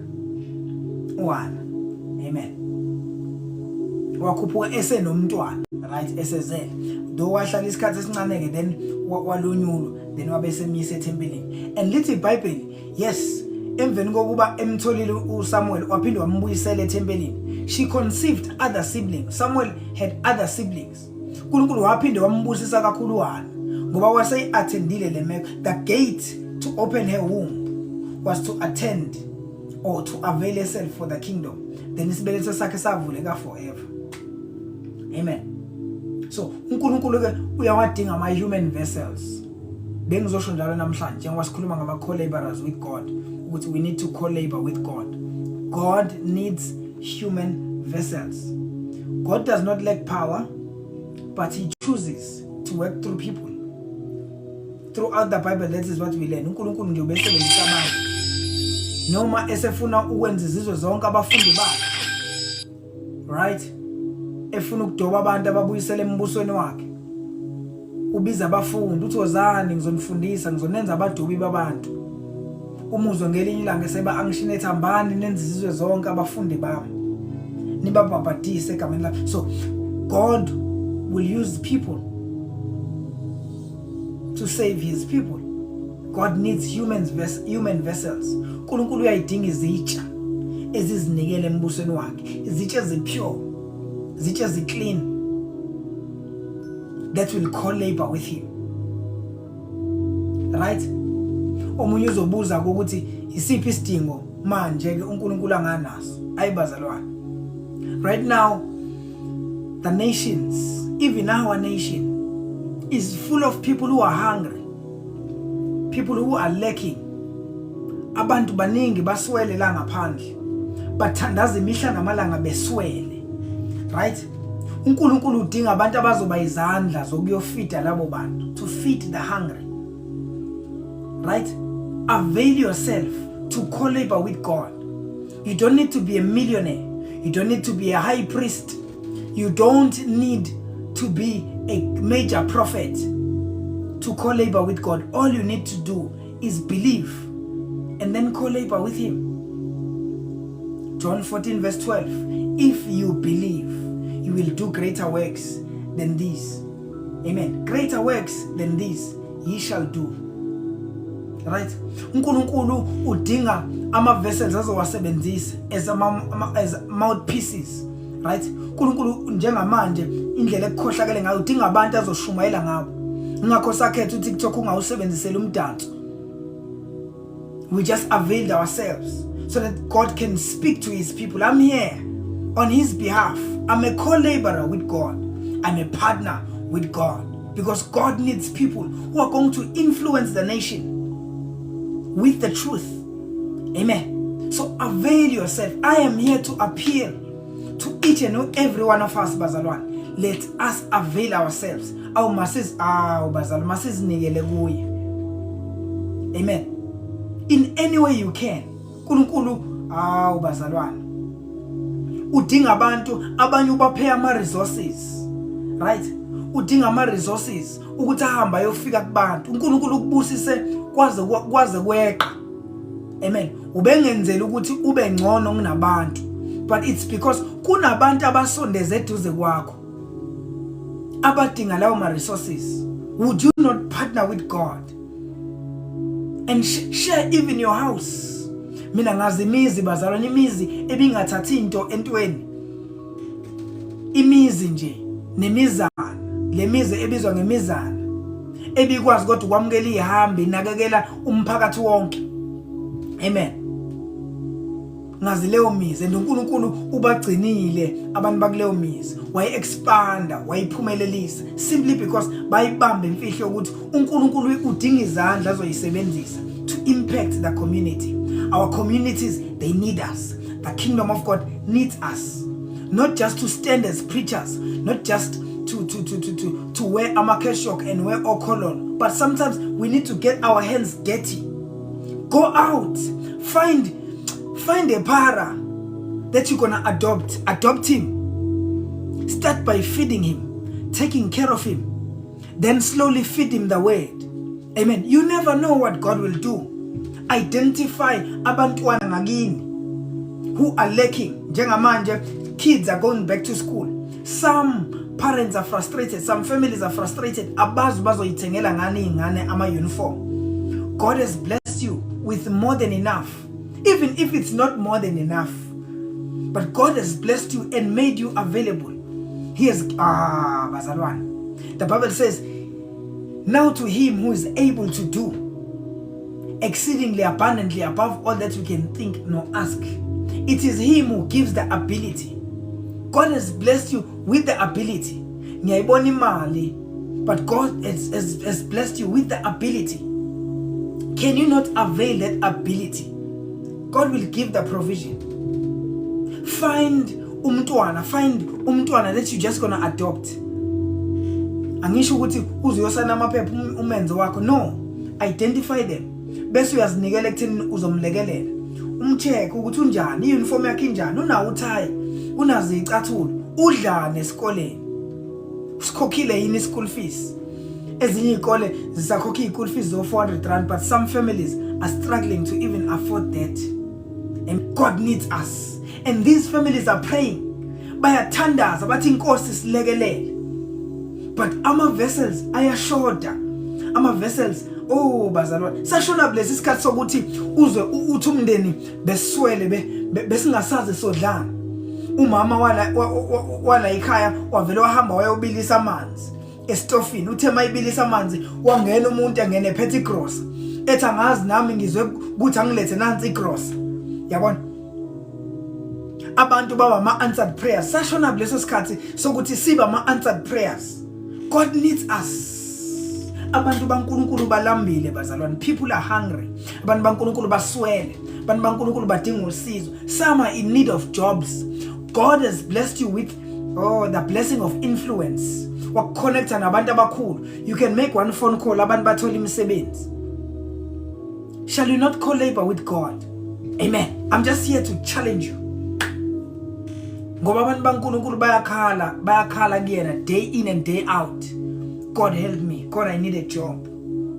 Uwana. Amen. Wakhuphuka esenomntwana, right, esezele. Do wahlala isikhathi esincane then walonyulwa, then wabesemisa ethempelini. And lithi iBhayibheli, yes, emveni kokuba emtholile uSamuel waphinde wambuyisela ethempelini, she conceived other siblings. Samuel had other siblings. uNkulunkulu waphinde wambusisa kakhulu wani ngoba waseyi-attendile le meko. The gate to open her womb was to attend or to avail herself for the kingdom. Then isibeletho sakhe savuleka forever. Amen. So uNkulunkulu ke uyawadinga ama-human vessels. Bengizosho njalo namhlanje njengoba sikhuluma ngama-collaborers with God ukuthi we need to collabor with God. God needs human vessels. God does not lack power, but he chooses to work through people. Throughout the Bible, that is what we learn. uNkulunkulu nje ubesebenzisa abantu noma esefuna ukwenza izizwe zonke abafundi bakhe, right, efuna ukudoba abantu ababuyisele embusweni wakhe, ubiza abafundi uthi wozani ngizonifundisa, ngizonenza abadobi babantu. Umuzwe ngelinye ilanga seba angishine thambani nenza izizwe zonke abafundi bami nibabhabhadise egameni lakhe. So God will use people to save his people. God needs human vessels. uNkulunkulu uyayidinga izitsha ezizinikele embusweni wakhe, izitsha ezipure, izitsha eziclean, that will collabor with him, right? Omunye uzobuza ukuthi isiphi isidingo manje ke uNkulunkulu anganaso. Ayibazalwane, right now the nations, even our nation, is full of people who are hungry, people who are lacking. Abantu baningi baswele la ngaphandle, bathandaza imihla namalanga beswele, right? uNkulunkulu udinga abantu abazoba izandla zokuyofida labo bantu, to feed the hungry, right? Avail yourself to collabor with God. You don't need to be a millionaire. You don't need to be a high priest. You don't need to be a major prophet to collabor with God. All you need to do is believe and then collabor with him. John 14 verse 12. if you believe, you will do greater works than these. Amen. Greater works than these ye shall do. Right? uNkulunkulu udinga ama-vessels azowasebenzisa as mouthpieces. Right? uNkulunkulu njengamanje indlela ekukhohlakele ngayo udinga abantu azoshumayela ngabo. Ngakho sakhetha uTikTok ungawusebenzisela umdanso. We just availed ourselves so that God can speak to his people. I'm here on his behalf. I'm a co-laborer with God. I'm a partner with God, because God needs people who are going to influence the nation with the truth. Amen. So avail yourself. I am here to appeal to each and every one of us, bazalwane. Let us avail ourselves. Our masses, bazalwane, masses nigele kuye. Amen. In any way you can. uNkulunkulu bazalwane udinga abantu abanye ubaphe ama resources. Right? Udinga ama resources ukuthi ahamba ayofika kubantu. uNkulunkulu ukubusise kwaze kweqa. Amen. Ubengenzela ukuthi ube ngcono kunabantu, but it's because kunabantu abasondeze eduze kwakho abadinga lawo ma resources. Would you not partner with God and share even your house? Mina ngazi imizi bazalwane, imizi ebingathathi into entweni, imizi nje nemizana, lemizi ebizwa ngemizana ebikwazi kodwa ukwamukela ihambe inakekela umphakathi wonke. Amen. Ngazi leyo mizi uNkulunkulu ubagcinile abantu bakuleyo mizi, wayi-expanda, wayiphumelelisa simply because bayibambe imfihlo ukuthi uNkulunkulu udinga izandla azoyisebenzisa to impact the community. Our communities, they need us. The kingdom of God needs us, not just to stand as preachers, not just to wear a makeshok and wear okolon, but sometimes we need to get our hands dirty. Go out, find a para that you're gonna adopt him. Start by feeding him, taking care of him, then slowly feed him the word. Amen. You never know what God will do. Identify abantwana ngakini who are lacking. Njengamanje kids are going back to school. Some parents are frustrated, some families are frustrated. Abazi bazoyithengela ngani ingane ama uniform. God has blessed you with more than enough, even if it's not more than enough. But God has blessed you and made you available. He has bazalwane. The Bible says, now to him who is able to do exceedingly abundantly above all that we can think nor ask. It is him who gives the ability. God has blessed you with the ability. Ngiyayibona imali, but God has blessed you with the ability. Can you not avail that ability? God will give the provision. Find umntwana that you just gonna adopt. Angisho ukuthi uzoyosana amaphepha umenze wakho. No, identify them. Bese uyazinikela ekutheni uzomlekelela. Umcheck ukuthi unjani, iuniform yakhe injani, unawo uthayi, unazo izicathulo, udlane esikoleni. Usikhokhile yini school fees? Ezinye izikole zisakhokha i-school fees of 400 rand, but some families are struggling to even afford that. And God needs us. And these families are praying. Bayathandaza bathi inkosi silekelele. But ama vessels ayashoda. Ama vessels bazalwane. Sashona bless isikhathi sokuthi uzwe uthi umndeni beswele besingasazi sodlana. Umama wala ekhaya wavela wahamba wayobilisa amanzi estofini. Uthe mayibilisa amanzi wangena umuntu angene ephethe igross. Ethi angazi nami ngizwe ukuthi angilethe nansi igross. Yabona? Abantu baba ma-answered prayers. Sashona leso sikhathi sokuthi siba ma-answered prayers. God needs us. Abantu baNkulunkulu balambile bazalwane. People are hungry. Abantu baNkulunkulu baswele. Abantu baNkulunkulu badinga usizo. Some are in need of jobs. God has blessed you with the blessing of influence. Wakuconnecta nabantu abakhulu. You can make one phone call abantu bathola imisebenzi. Shall you not co-labor with God? Amen. I'm just here to challenge you. Ngoba abantu baNkulunkulu bayakhala kuyena day in and day out. God help me. God, I need a job.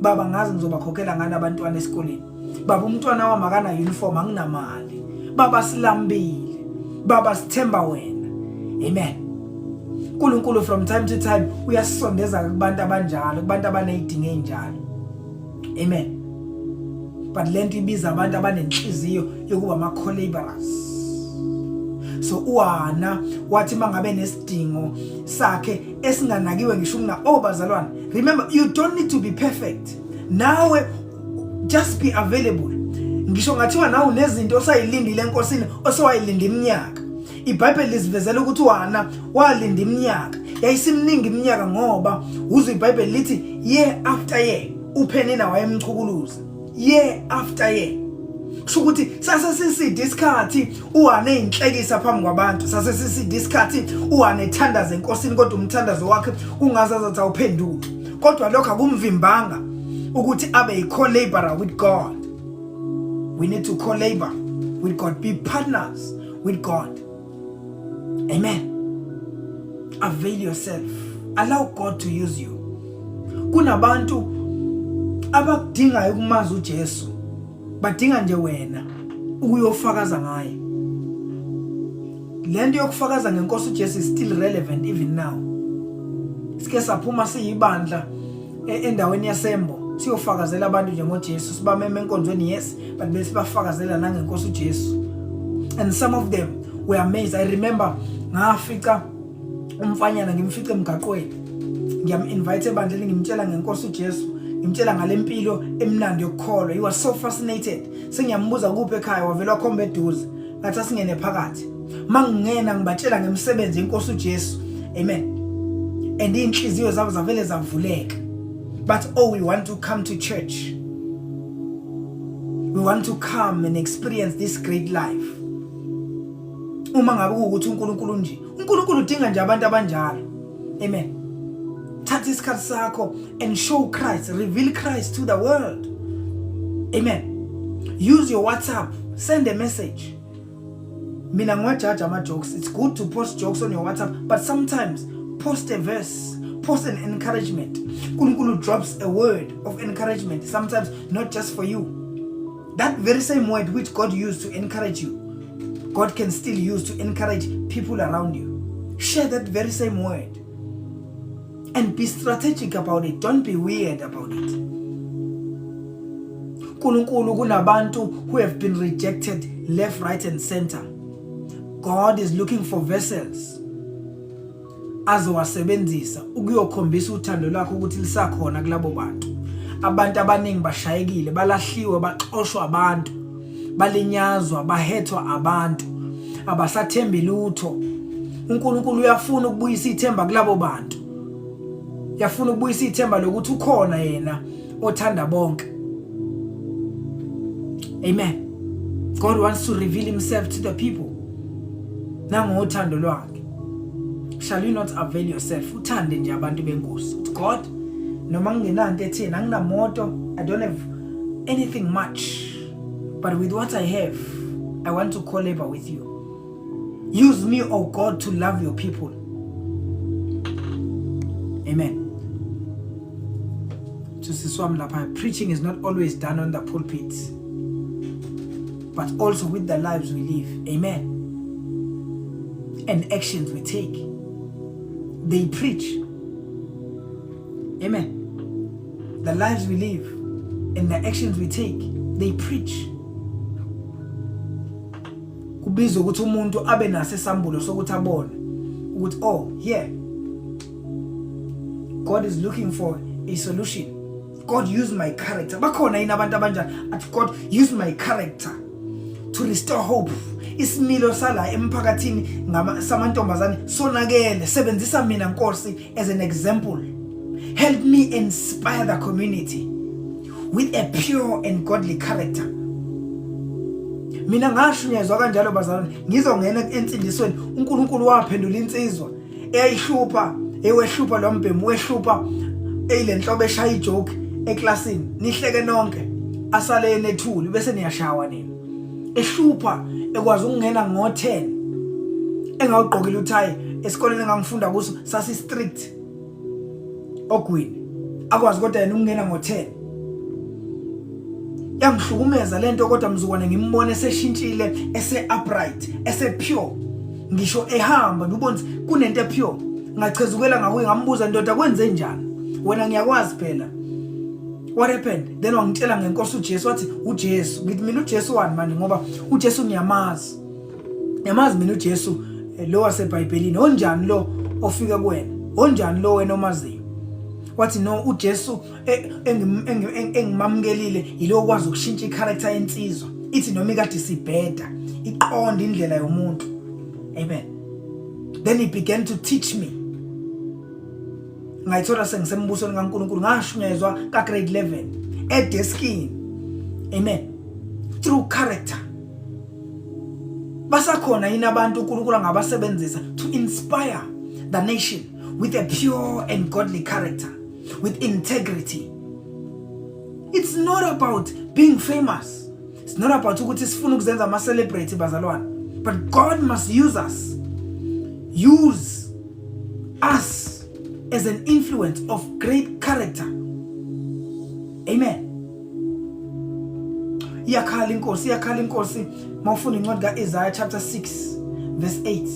Baba ngazi ngizobakhokhela ngani abantwana esikoleni. Baba umntwana wami akana uniform anginamali. Baba silambile. Baba sithemba wena. Amen. uNkulunkulu from time to time uyasondeza kubantu abanjalo, kubantu abanezidingo ezinjalo. Amen. But lento ibiza abantu abanenhliziyo yokuba ama-collaborers. So uHana wathi mangabe nesidingo sakhe esinganakiwe ngisho kuna bazalwane. Remember, you don't need to be perfect. Nawe just be available. Ngisho ngathiwa nawe unezinto osayilindile enkosini osowayilinda iminyaka. iBhayibheli lizivezela ukuthi uHana walinda iminyaka. Yayisimningi iminyaka ngoba uzwe iBhayibheli lithi year after year uPenina wayemchukuluza. Year after year. Kusho ukuthi sasesiside isikhathi uHana eyinhlekisa phambi kwabantu. Sasesiside isikhathi uHana ethandaza enkosini kodwa umthandazo wakhe ungazazathi awuphenduki. Kodwa lokho akumvimbanga ukuthi abe yi-collaborator with God. We need to collaborate with God. Be partners with God. Amen. Avail yourself. Allow God to use you. Kunabantu abakudingayo ukumazi uJesu. Badinga nje wena ukuyofakaza ngaye. Lento yokufakaza ngenkosi uJesu is still relevant even now. Sike saphuma siyibandla endaweni yasembo. Siyofakazela abantu njengoJesu. Sibameme enkonzweni yes, but bese bafakazela nangenkosi uJesu. And some of them were amazed. I remember ngafika umfanyana ngimfice emgaqweni. Ngiyam-invite ebandleni ngimtshela ngenkosi uJesu. Ngimtshela ngalempilo emnandi yokukholwa. He was so fascinated. Sengiyambuza kuphi ekhaya wavela wakhomba eduze. Ngathi asingene phakathi. Mangingena ngibatshela ngemsebenzi yenkosi uJesu. Amen. And inhliziyo zabo zavele zavuleka. But we want to come to church. We want to come and experience this great life. Uma ngabe ukuthi uNkulunkulu nje. uNkulunkulu udinga nje abantu abanjalo. Amen. Thatha isikhathi sakho and show Christ, reveal Christ to the world. Amen. Use your WhatsApp, send a message. Mina ngiwajaja ama-jokes. It's good to post jokes on your WhatsApp, but sometimes post a verse, post an encouragement. uNkulunkulu drops a word of encouragement, sometimes not just for you. That very same word which God used to encourage you, God can still use to encourage people around you. Share that very same word. And be strategic about it. Don't be weird about it. uNkulunkulu kunabantu who have been rejected left, right and center. God is looking for vessels azowasebenzisa ukuyokhombisa uthando lwakhe ukuthi lisakhona kulabo bantu. Abantu abaningi bashayekile, balahliwe, baxoshwa abantu, balinyazwa, bahethwa abantu, abasathembi lutho. uNkulunkulu uyafuna ukubuyisa ithemba kulabo bantu. Yafuna ukubuyisa ithemba lokuthi ukhona yena othanda bonke. Amen. God wants to reveal himself to the people. Nango uthando lwakhe. Shall you not avail yourself? Uthande nje abantu benkosi. God, noma ngingenanto ethina, anginamoto, I don't have anything much, but with what I have, I want to collaborate with you. Use me, oh God, to love your people. Amen. Preaching is not always done on the pulpit, but also with the lives we live. Amen. And actions we take. They preach. Amen. The lives we live and the actions we take, they preach. Kubizwa ukuthi umuntu abe naso isambulo sokuthi abone ukuthi here God is looking for a solution. God use my character. Bakhona yini abantu abanjani athi God use my character to restore hope. Isimilo sala emphakathini samantombazane sonakele. Sebenzisa mina Nkosi as an example. Help me inspire the community with a pure and godly character. Mina ngashunyezwa kanjalo bazalwane, ngizongena ensindisweni. uNkulunkulu waphendula insizwa eyayihlupha, ewehlupha lombhemu, wehlupha eyilenhlobo eshaya ijoke eklasini. Nihleke nonke, asale enethuli bese niyashawa nini. Ehlupha ekwazi ukungena ngo10 engawugqokile uthayi. Esikoleni engangifunda kuso sasi strict ogwini, akwazi kodwa yena ukungena ngo10. Yangihlukumeza lento kodwa mzukwane ngimbone eseshintshile, ese upright, ese pure. ngisho ehamba ngibona kunento epure ngachezukela ngakuye ngambuza ndoda kwenze njani wena ngiyakwazi phela what happened then wangitshela ngenkosi uJesu wathi uJesu ngithi mina uJesu wani manje ngoba uJesu ngiyamazi mina uJesu lo waseBhayibhelini onjani lo ofika kuwena onjani lo wena omaziyo wathi no uJesu engimamkelile yilo okwazi ukushintsha icharacter yensizwa ithi noma ikade sibheda iqonda indlela yomuntu amen then he began to teach me ngayithola sengisembusweni kaNkulunkulu ngashunyezwa ka grade 11 edeskini amen through character basakhona yini abantu uNkulunkulu angabasebenzisa to inspire the nation with a pure and godly character with integrity. It's not about being famous. It's not about ukuthi sifuna ukuzenza ama celebrity bazalwane. But God must use us. Use us as an influence of great character. Amen. Iyakhala inkosi mawufuna incwadi kaIsaiah chapter 6 verse 8.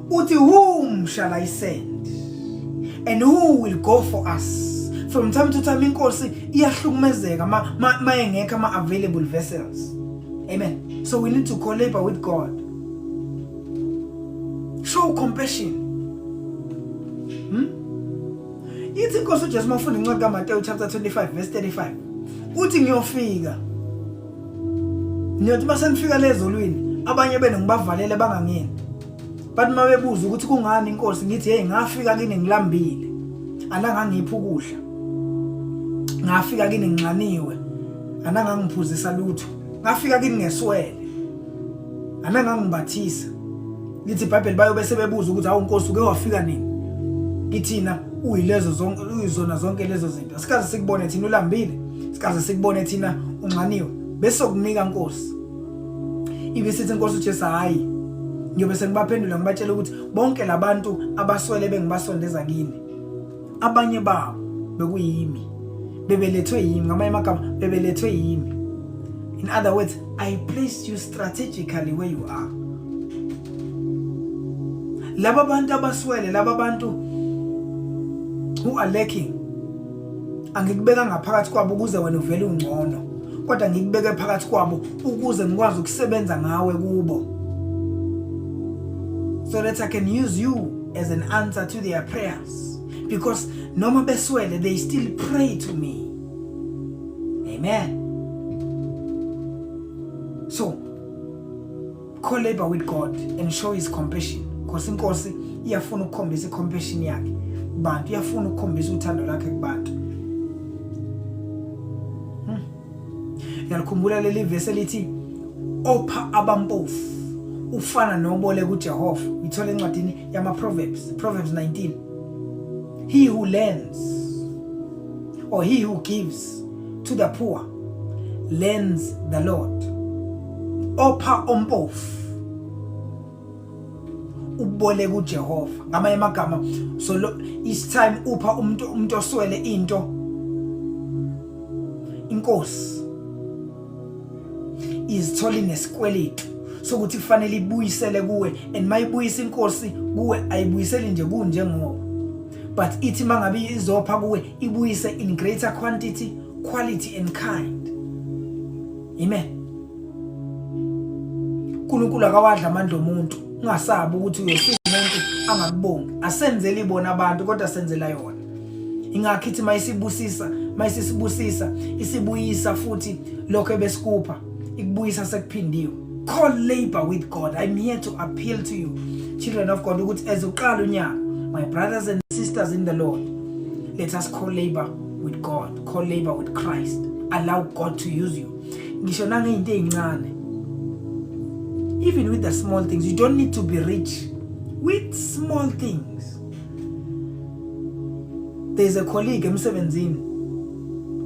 Uthi whom shall I send? And who will go for us? From time to time inkosi iyahlukumezeka mayengeka ama available vessels. Amen. So we need to collaborate with God. Show compassion. Ithi inkosi uJesu mawufuna incwadi kaMateyu chapter 25 verse 35. Uthi ngiyofika. Niyothi basenifika lezolwini abanye bene ngibavalele bangangeni. Bathi mabebuza ukuthi kungani inkosi ngithi hey ngafika kini ngilambile. Anangangipha ukudla. Ngafika kini nginxaniwe. Anangangiphuzisa lutho. Ngafika kini ngeswele. Anangangibathisa. Lithi iBhayibheli bayobe sebebuza ukuthi awu inkosi uke wafika nini? Ithina uyizona zonke lezo zinto. Sikaze sikubone thina ulambile. Sikaze sikubone thina unxaniwe. Bese okunika inkosi. Ibisithi inkosi uJesu hayi. Ngiyobe sengibaphendula ngibatshela ukuthi bonke labantu abaswele bengibasondeza kini. Abanye babo bekuyimi. Bebelethwe yimi ngamanye amagama bebelethwe yimi. In other words, I placed you strategically where you are. Laba bantu abaswele, laba bantu who are lacking. Angikubeka ngaphakathi kwabo ukuze wena uvele ungcono. Kodwa ngikubeke phakathi kwabo ukuze ngikwazi ukusebenza ngawe kubo. So that I can use you as an answer to their prayers. Because noma beswele, they still pray to me. Amen. So, collaborate with God and show his compassion. Because inkosi iyafuna ukukhombisa compassion yakhe kubantu, iyafuna ukukhombisa uthando lakhe kubantu. Yalikhumbula leli verse lithi opha abampofu ufana nobole kuJehova. Ithola encwadini yama Proverbs 19. He who lends or he who gives to the poor lends the Lord. Opha ompofu ubole kuJehova. Ngamanye amagama so each time upha umuntu oswele into inkosi is tolling esikweletu sokuthi kufanele ibuyisele kuwe, and mayibuyisa inkosi kuwe ayibuyiseli nje kunje ngoba, but ithi mangabe izopha kuwe ibuyise in greater quantity, quality and kind. Amen. uNkulunkulu akawadla amandla omuntu, ungasabi ukuthi uyosiza umuntu angakubongi. Asenzeli bona abantu kodwa senzela yona. Ingakhithi mayisibusisa isibuyisa futhi lokho ebesikupha ikubuyisa sekuphindiwe. Collaborate with God. I'm here to appeal to you, children of God, ukuthi as uqala unyaka, my brothers and sisters in the Lord, let us collaborate with God, collaborate with Christ. Allow God to use you. Ngisho nangezinto ezincane. Even with the small things, you don't need to be rich. With small things. There's a colleague emsebenzini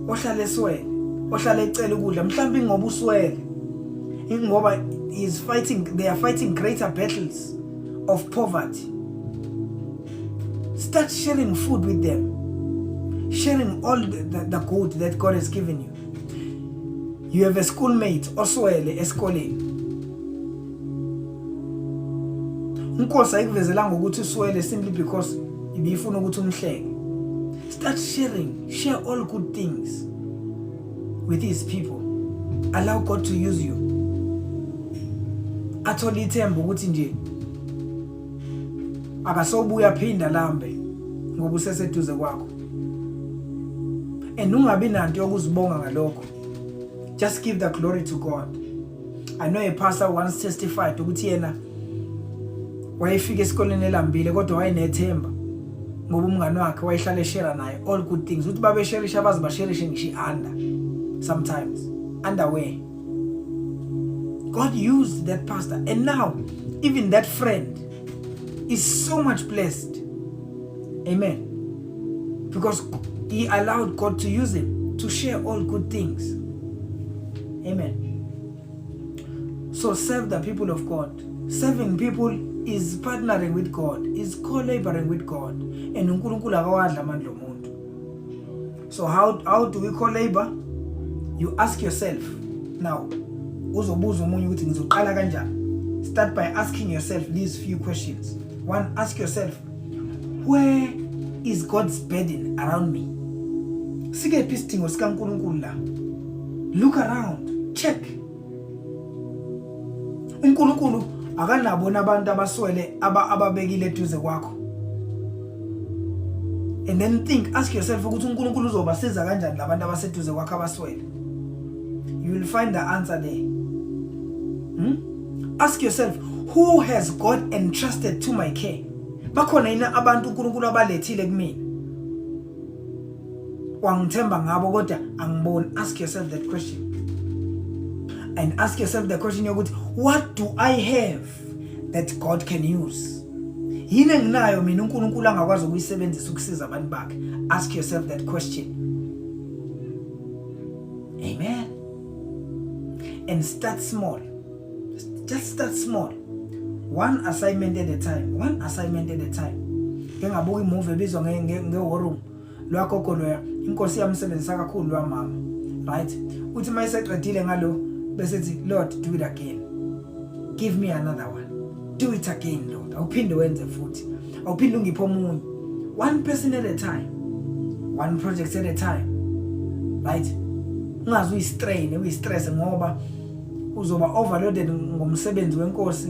ohlala eswele, ohlala ecela ukudla, mhlawumbe ngoba uswele. Ingoba they are fighting greater battles of poverty. Start sharing food with them. Sharing all the good that God has given you. You have a schoolmate oswele esikoleni. Inkosi ayikuvezelanga ukuthi uswele simply because ibifuna ukuthi umhleke. Start sharing. Share all good things with his people. Allow God to use you. Athole ithemba ukuthi nje akasobuya phinda lambe ngoba useseduze kwakho. And ungabi nanto yokuzibonga ngalokho. Just give the glory to God. I know a pastor once testified ukuthi yena wayefika esikoleni elambile kodwa wayenethemba ngoba umngane wakhe wayehlala eshare naye all good things. Uthi babe sharisha abazi basharishe ngisho under sometimes underwear. God used that pastor, and now even that friend is so much blessed. Amen. Because he allowed God to use him to share all good things. Amen. So serve the people of God. Serving people is partnering with God, is collaborating with God. And uNkulunkulu akawadla amandla omuntu. So how do we collabor? You ask yourself now. Uzobuza umunye ukuthi ngizoqala kanjani. Start by asking yourself these few questions. One, ask yourself, where is God's burden around me? Sike isidingo sikaNkulunkulu la. Look around, check. uNkulunkulu akanabona abantu abaswele ababekile eduze kwakho. And then ask yourself ukuthi uNkulunkulu uzobasiza kanjani labantu abaseduze kwakho abaswele. You will find the answer there. Ask yourself, who has God entrusted to my care? Bakhona yini abantu uNkulunkulu abalethile kumina? Wangithemba ngabo kodwa angiboni. Ask yourself that question. And ask yourself the question yokuthi, what do I have that God can use? Yini enginayo mina uNkulunkulu angakwazi ukuyisebenzisa ukusiza abantu bakhe? Ask yourself that question. Amen. And start small. Just start small. One assignment at a time. One assignment at a time. Ngengabuka imovie ebizwa nge-War Room. Lwakhokho loya inkosi yamsebenzisa kakhulu lwamama. Right? Uthi mayiseqedile ngalo bese ethi, Lord, do it again. Give me another one. Do it again, Lord. Awuphinde wenze futhi. Awuphinde ungiphe omunye. One person at a time. One project at a time. Right? Ungaze uyistrain, uyistress ngoba uzoba overloaded ngomsebenzi wenkosi,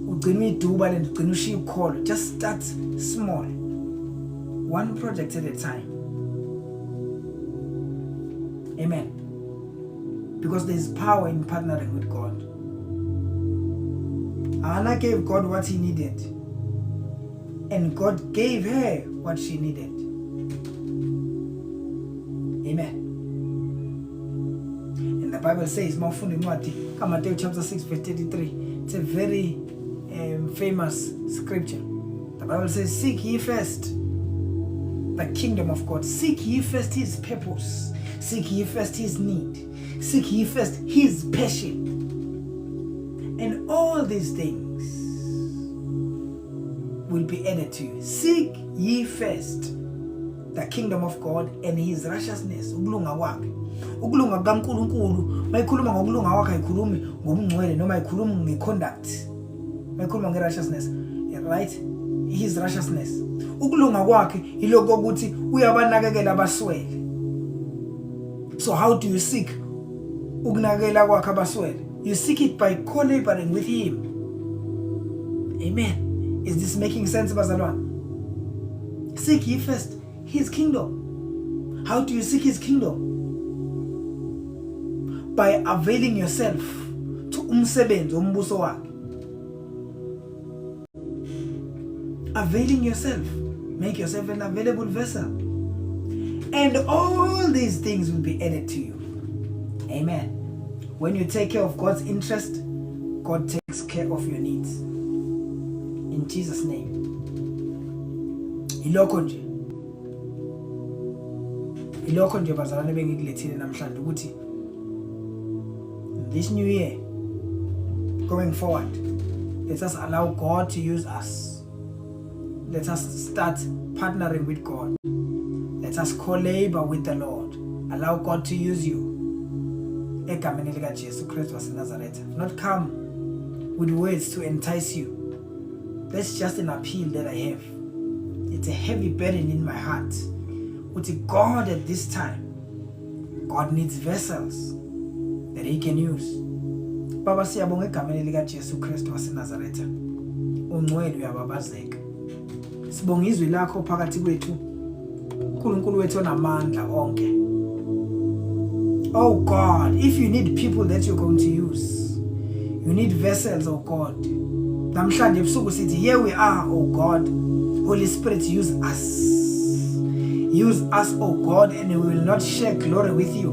ugcina uyiduba lento, ugcina ushiya ukholo. Just start small. One project at a time. Amen. Because there is power in partnering with God. Anna gave God what he needed, and God gave her what she needed. Amen. And the Bible says, Matthew chapter 6 verse 33. It's a very famous scripture. The Bible says, seek ye first the kingdom of God. Seek ye first his purpose. Seek ye first his need. Seek ye first his passion. And all these things will be added to you. Seek ye first the kingdom of God and his righteousness. Ukulunga kwakhe. Ukulunga kaNkulunkulu. Mayikhuluma ngokulunga kwakhe ayikhulumi ngobungcwele noma ayikhulumi ngeconduct. Mayikhuluma ngerighteousness. Right? His righteousness. Ukulunga kwakhe iloko ukuthi uyabanakekela abaswele. So how do you seek ukunakekela kwakhe abaswele? You seek it by collaborating with him. Amen. Is this making sense, bazalwane? Seek ye first his kingdom. How do you seek his kingdom? By availing yourself to umsebenzi wombuso wakhe. Availing yourself. Make yourself an available vessel. And all these things will be added to you. Amen. When you take care of God's interest, God takes care of your needs. In Jesus' name. Ilokho nje bazalwane bengikulethile namhlanje ukuthi this new year going forward, let us allow God to use us. Let us start partnering with God. Let us collaborate with the Lord. Allow God to use you. Egameni likaJesu Kristu waseNazaretha. Not come with words to entice you, That's just an appeal that I have. It's a heavy burden in my heart. With God at this time, God needs vessels that He can use. Baba siyabonga egameni lika Jesu Kristu waseNazaretha. Ungcwele uyababazeka. Sibonga izwi lakho phakathi kwethu. uNkulunkulu wethu onamandla onke. Oh God, if you need people that you're going to use, you need vessels, oh God. Namhlanje ebusuku sithi, here we are, oh God. Holy Spirit, use us. Use us, oh God, and we will not share glory with you.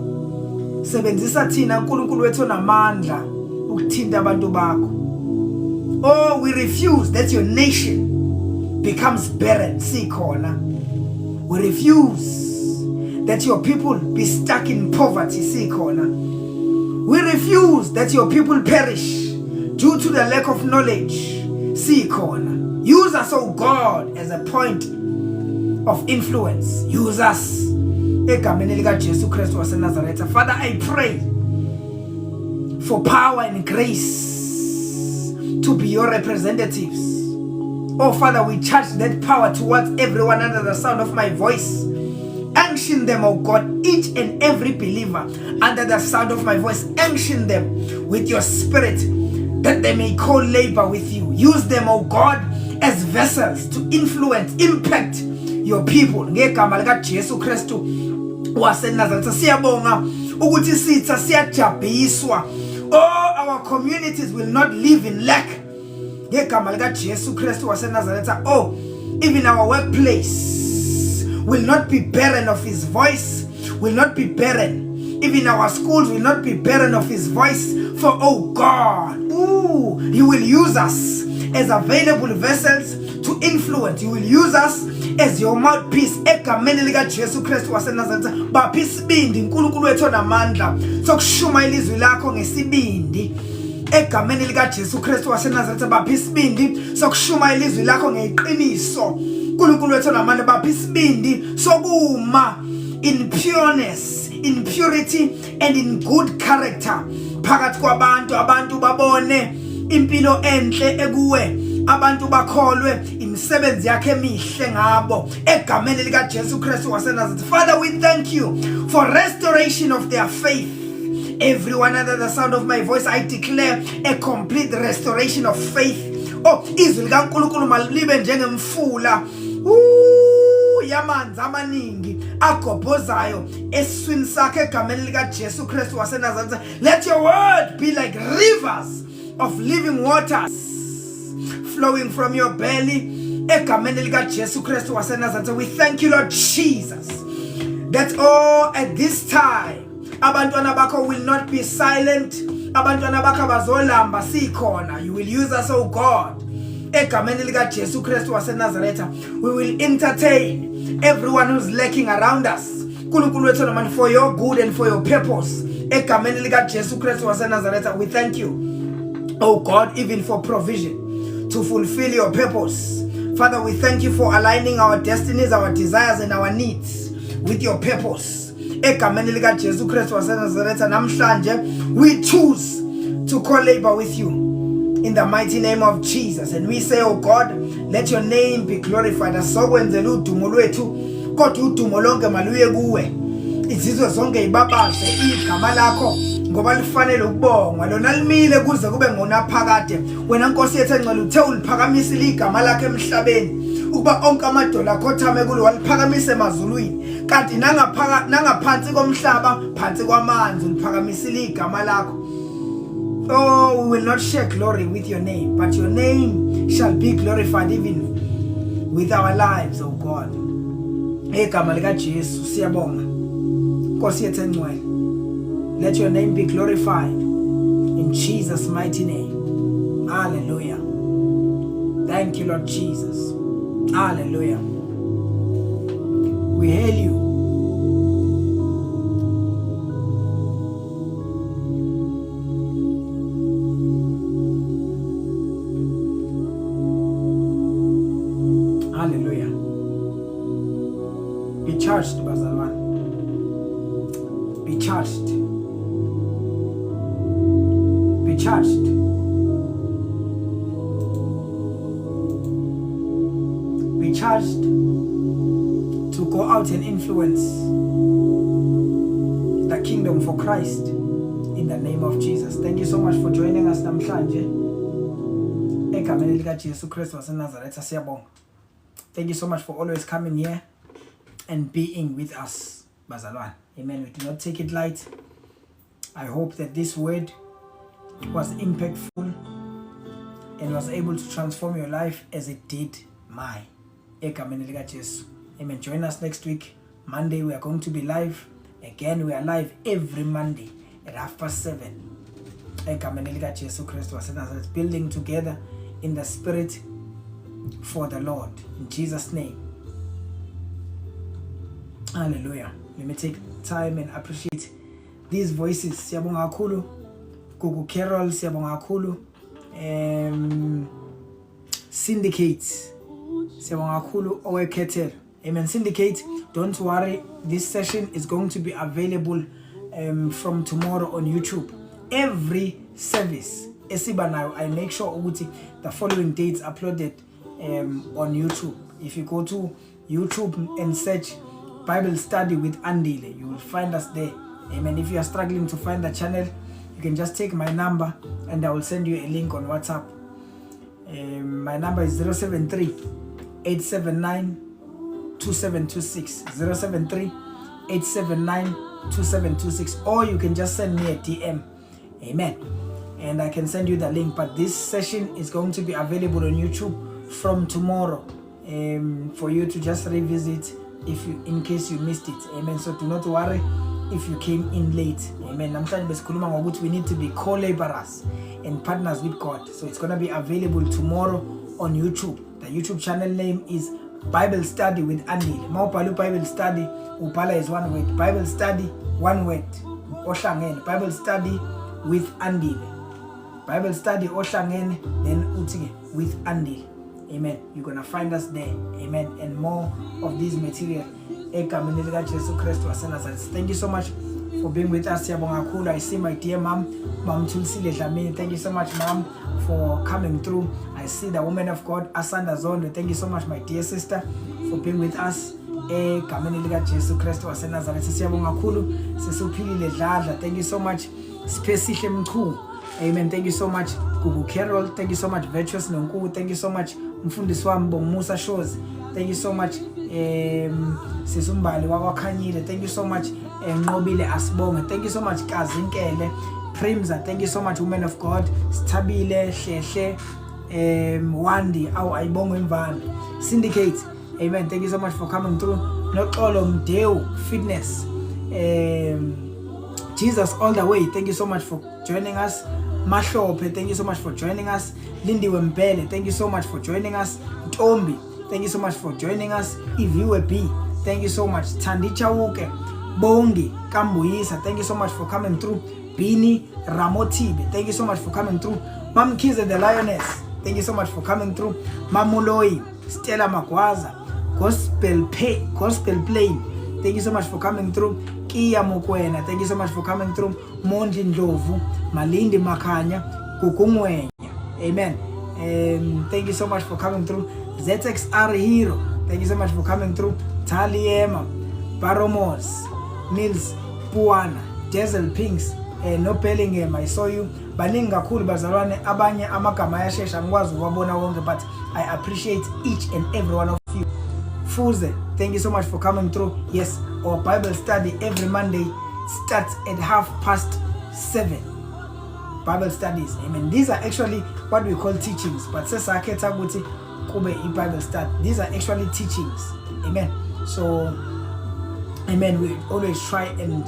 Sebenzisa thina uNkulunkulu wethu onamandla ukuthinta abantu bakho. Oh, we refuse that your nation becomes barren. Sikhona. We refuse that your people be stuck in poverty. Sikhona. We refuse that your people perish due to the lack of knowledge. Sikhona. Use us, oh God, as a point of influence. Use us. Egameni lika Jesu Kristu waseNazaretha. Father, I pray for power and grace to be your representatives. Oh Father, we charge that power towards everyone under the sound of my voice. Unction them, oh God, each and every believer under the sound of my voice. Unction them with your spirit that they may co-labor with you. Use them, oh God, as vessels to influence, impact your people. Ngegama lika Jesu Kristu waseNazaretha siyabonga ukuthi sitha siyajabhiswa. Oh, our communities will not live in lack. Ngegama lika Jesu Kristu waseNazaretha. Oh, even our workplace will not be barren of His voice, will not be barren. Even our schools will not be barren of His voice. For oh God, You will use us as available vessels to influence. You will use us as your mouthpiece. Egameni lika Jesu Kristu waseNazaretha. Baphi isibindi uNkulunkulu wethu onamandla sokushuma ilizwi lakho ngesibindi. Egameni lika Jesu Kristu waseNazaretha. Baphi isibindi sokushuma ilizwi lakho ngeqiniso. uNkulunkulu wethu onamandla. Baphi isibindi sokuma in pureness, in purity and in good character. Phakathi kwabantu, abantu babone impilo enhle ekuwe. Abantu bakholwe imisebenzi yakhe emihle ngabo. Egameni lika Jesu Kristu waseNazaretha. Father, we thank you for restoration of their faith. Everyone under the sound of my voice, I declare a complete restoration of faith. Oh, izwi lika uNkulunkulu malibe njengemfula yamanzi amaningi agobhozayo eswini sakhe egameni lika Jesu Kristu waseNazaretha. Let your word be like rivers of living waters flowing from your belly. Egameni lika Jesu Kristu waseNazaretha. We thank you, Lord Jesus, that at this time abantwana bakho will not be silent. Abantwana bakho bazolamba sikhona. You will use us, oh God. Egameni lika Jesu Kristu waseNazaretha. We will entertain everyone who's lacking around us. uNkulunkulu wethu onamandla, for your good and for your purpose. Egameni lika Jesu Kristu waseNazaretha. We thank you, oh God, even for provision to fulfill your purpose. Father, we thank you for aligning our destinies, our desires and our needs with your purpose. Egameni lika Jesu Kristu waseNazaretha. Namhlanje we choose to co-labor with you in the mighty name of Jesus, and we say, oh God, let your name be glorified. Asokwenzela udumo lwethu kodwa udumo lonke maluye kuwe. Izizwe zonke ibabaze igama lakho ngoba lifanele ukubongwa. Lona limile kuze kube ngonaphakade. Wena Nkosi yethu engcwele uthe uliphakamisile igama lakhe emhlabeni ukuba onke amadola akhothame kulo. Waliphakamise emazulwini, kanti nangaphansi komhlaba, phansi kwamanzi uliphakamisile igama lakho. Oh, we will not share glory with your name, but your name shall be glorified even with our lives, oh God. Egama lika Jesu siyabonga. Nkosi yethu engcwele, let your name be glorified in Jesus' mighty name. Hallelujah. Thank you, Lord Jesus. Hallelujah. We hail you. Hallelujah. Be charged, Bazalwan. Be charged. Be charged. charged to go out and influence the kingdom for Christ in the name of Jesus. Thank you so much for joining us namhlanje. Egameni lika Jesu Kristu waseNazaretha siyabonga. Thank you so much for always coming here and being with us, bazalwane. Amen. We do not take it light. I hope that this word was impactful and was able to transform your life as it did mine. Egameni lika Jesu. Amen. Join us next week. Monday we are going to be live. Again, we are live every Monday at 7:30. Egameni lika Jesu Kristu waseNazaretha, building together in the spirit for the Lord. In Jesus' name. Hallelujah. Let me take time and appreciate these voices. Siyabonga kakhulu Gugu Carol, siyabonga kakhulu Syndicate, siyabonga kakhulu Owekhetelo. Amen. Syndicate, don't worry, this session is going to be available from tomorrow on YouTube. Every service esibanayo, I make sure ukuthi the following dates uploaded on YouTube. If you go to YouTube and search Bible Study with Andile, you will find us there. Amen. If you are struggling to find the channel, you can just take my number and I will send you a link on WhatsApp. My number is 073-879-2726. 073-879-2726. Or you can just send me a DM. Amen. And I can send you the link. But this session is going to be available on YouTube from tomorrow for you to just revisit in case you missed it. Amen. So do not worry if you came in late. Amen. Namhlanje besikhuluma ngokuthi we need to be co-laborers and partners with God. So it's going to be available tomorrow on YouTube. The YouTube channel name is Bible Study with Andile. Mawubhala Bible Study, ubhala is one word. Bible Study, one word. Ohlangene. Bible Study with Andile. Bible Study ohlangene, then uthi with Andile. Amen. You're going to find us there. Amen. And more of these material. Egameni lika Jesu Kristu waseNazaretha. Thank you so much for being with us. Siyabonga kakhulu. I see my dear mom, Mom Thulisile Dlamini. Thank you so much, mom, for coming through. I see the woman of God, Asanda Zondo. Thank you so much, my dear sister, for being with us. Egameni lika Jesu Kristu waseNazaretha. Siyabonga kakhulu. Sisuphilile Dladla. Thank you so much, Spesihle Mkhulu. Amen. Thank you so much, Gugu Carol. Thank you so much, Virtuous Nonku. Thank you so much, Mfundisi wami Musa Shows. Thank you so much, Sisumbali wakwaKhanyile. Thank you so much, Nqobile Asibonge. Thank you so much, Kazinkele Primza. Thank you so much, women of God, Stabile Hlehle, Wandi Ayibonge Mvana, Syndicate. Amen. Thank you so much for coming through. Noxolo Mdeu Fitness, Jesus all the way. Thank you so much for joining us. Mahlope, thank you so much for joining us. Lindy Wembele, thank you so much for joining us. Tombi, thank you so much for joining us. Iviwe B, thank you so much. Tandi Chawuke, Bongi Kambuyisa, thank you so much for coming through. Bini Ramotibe, thank you so much for coming through. Mam Kize the Lioness, thank you so much for coming through. Mamuloi, Stella Makwaza, Gospel Plain, thank you so much for coming through. Kia Mokwena, thank you so much for coming through. Mondi Ndlovu, Malindi Makanya, Kukungwenya. Amen. Thank you so much for coming through. ZXR Hero, thank you so much for coming through. Taliema, Baromos, Mills, Puana, Diesel Pinks, No Bellingham, I saw you. Baningi kakhulu bazalwane, abanye amagama ayashesha ngikwazi ukubona wonke, but I appreciate each and every one of you. Fuze, thank you so much for coming through. Yes, our Bible study every Monday starts at 7:30. Bible studies. Amen. These are actually what we call teachings, but sesakhetha ukuthi kube Bible study. These are actually teachings. Amen. So, amen, we always try and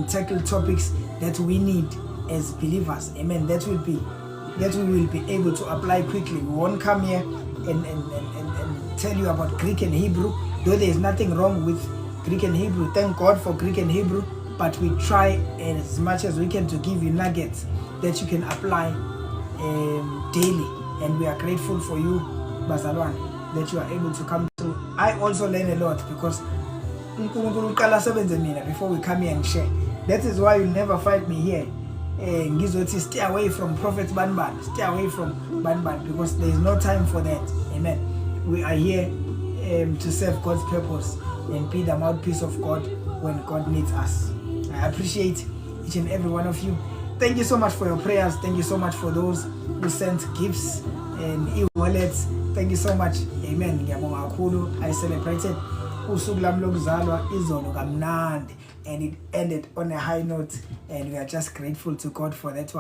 tackle topics that we need as believers. Amen. That we will be able to apply quickly. We won't come here and tell you about Greek and Hebrew, though there is nothing wrong with Greek and Hebrew. Thank God for Greek and Hebrew, but we try as much as we can to give you nuggets that you can apply daily. And we are grateful for you, Bazalwan, that you are able to come through. I also learn a lot because before we come here and share. That is why you never find me here. Stay away from Prophet Banban. Stay away from Banban because there is no time for that. Amen. We are here to serve God's purpose and be the mouthpiece of God when God needs us. I appreciate each and every one of you. Thank you so much for your prayers. Thank you so much for those who sent gifts and e-wallets. Thank you so much. Amen. I celebrated usuku lami lokuzalwa izolo kamnandi, and it ended on a high note, and we are just grateful to God for that one.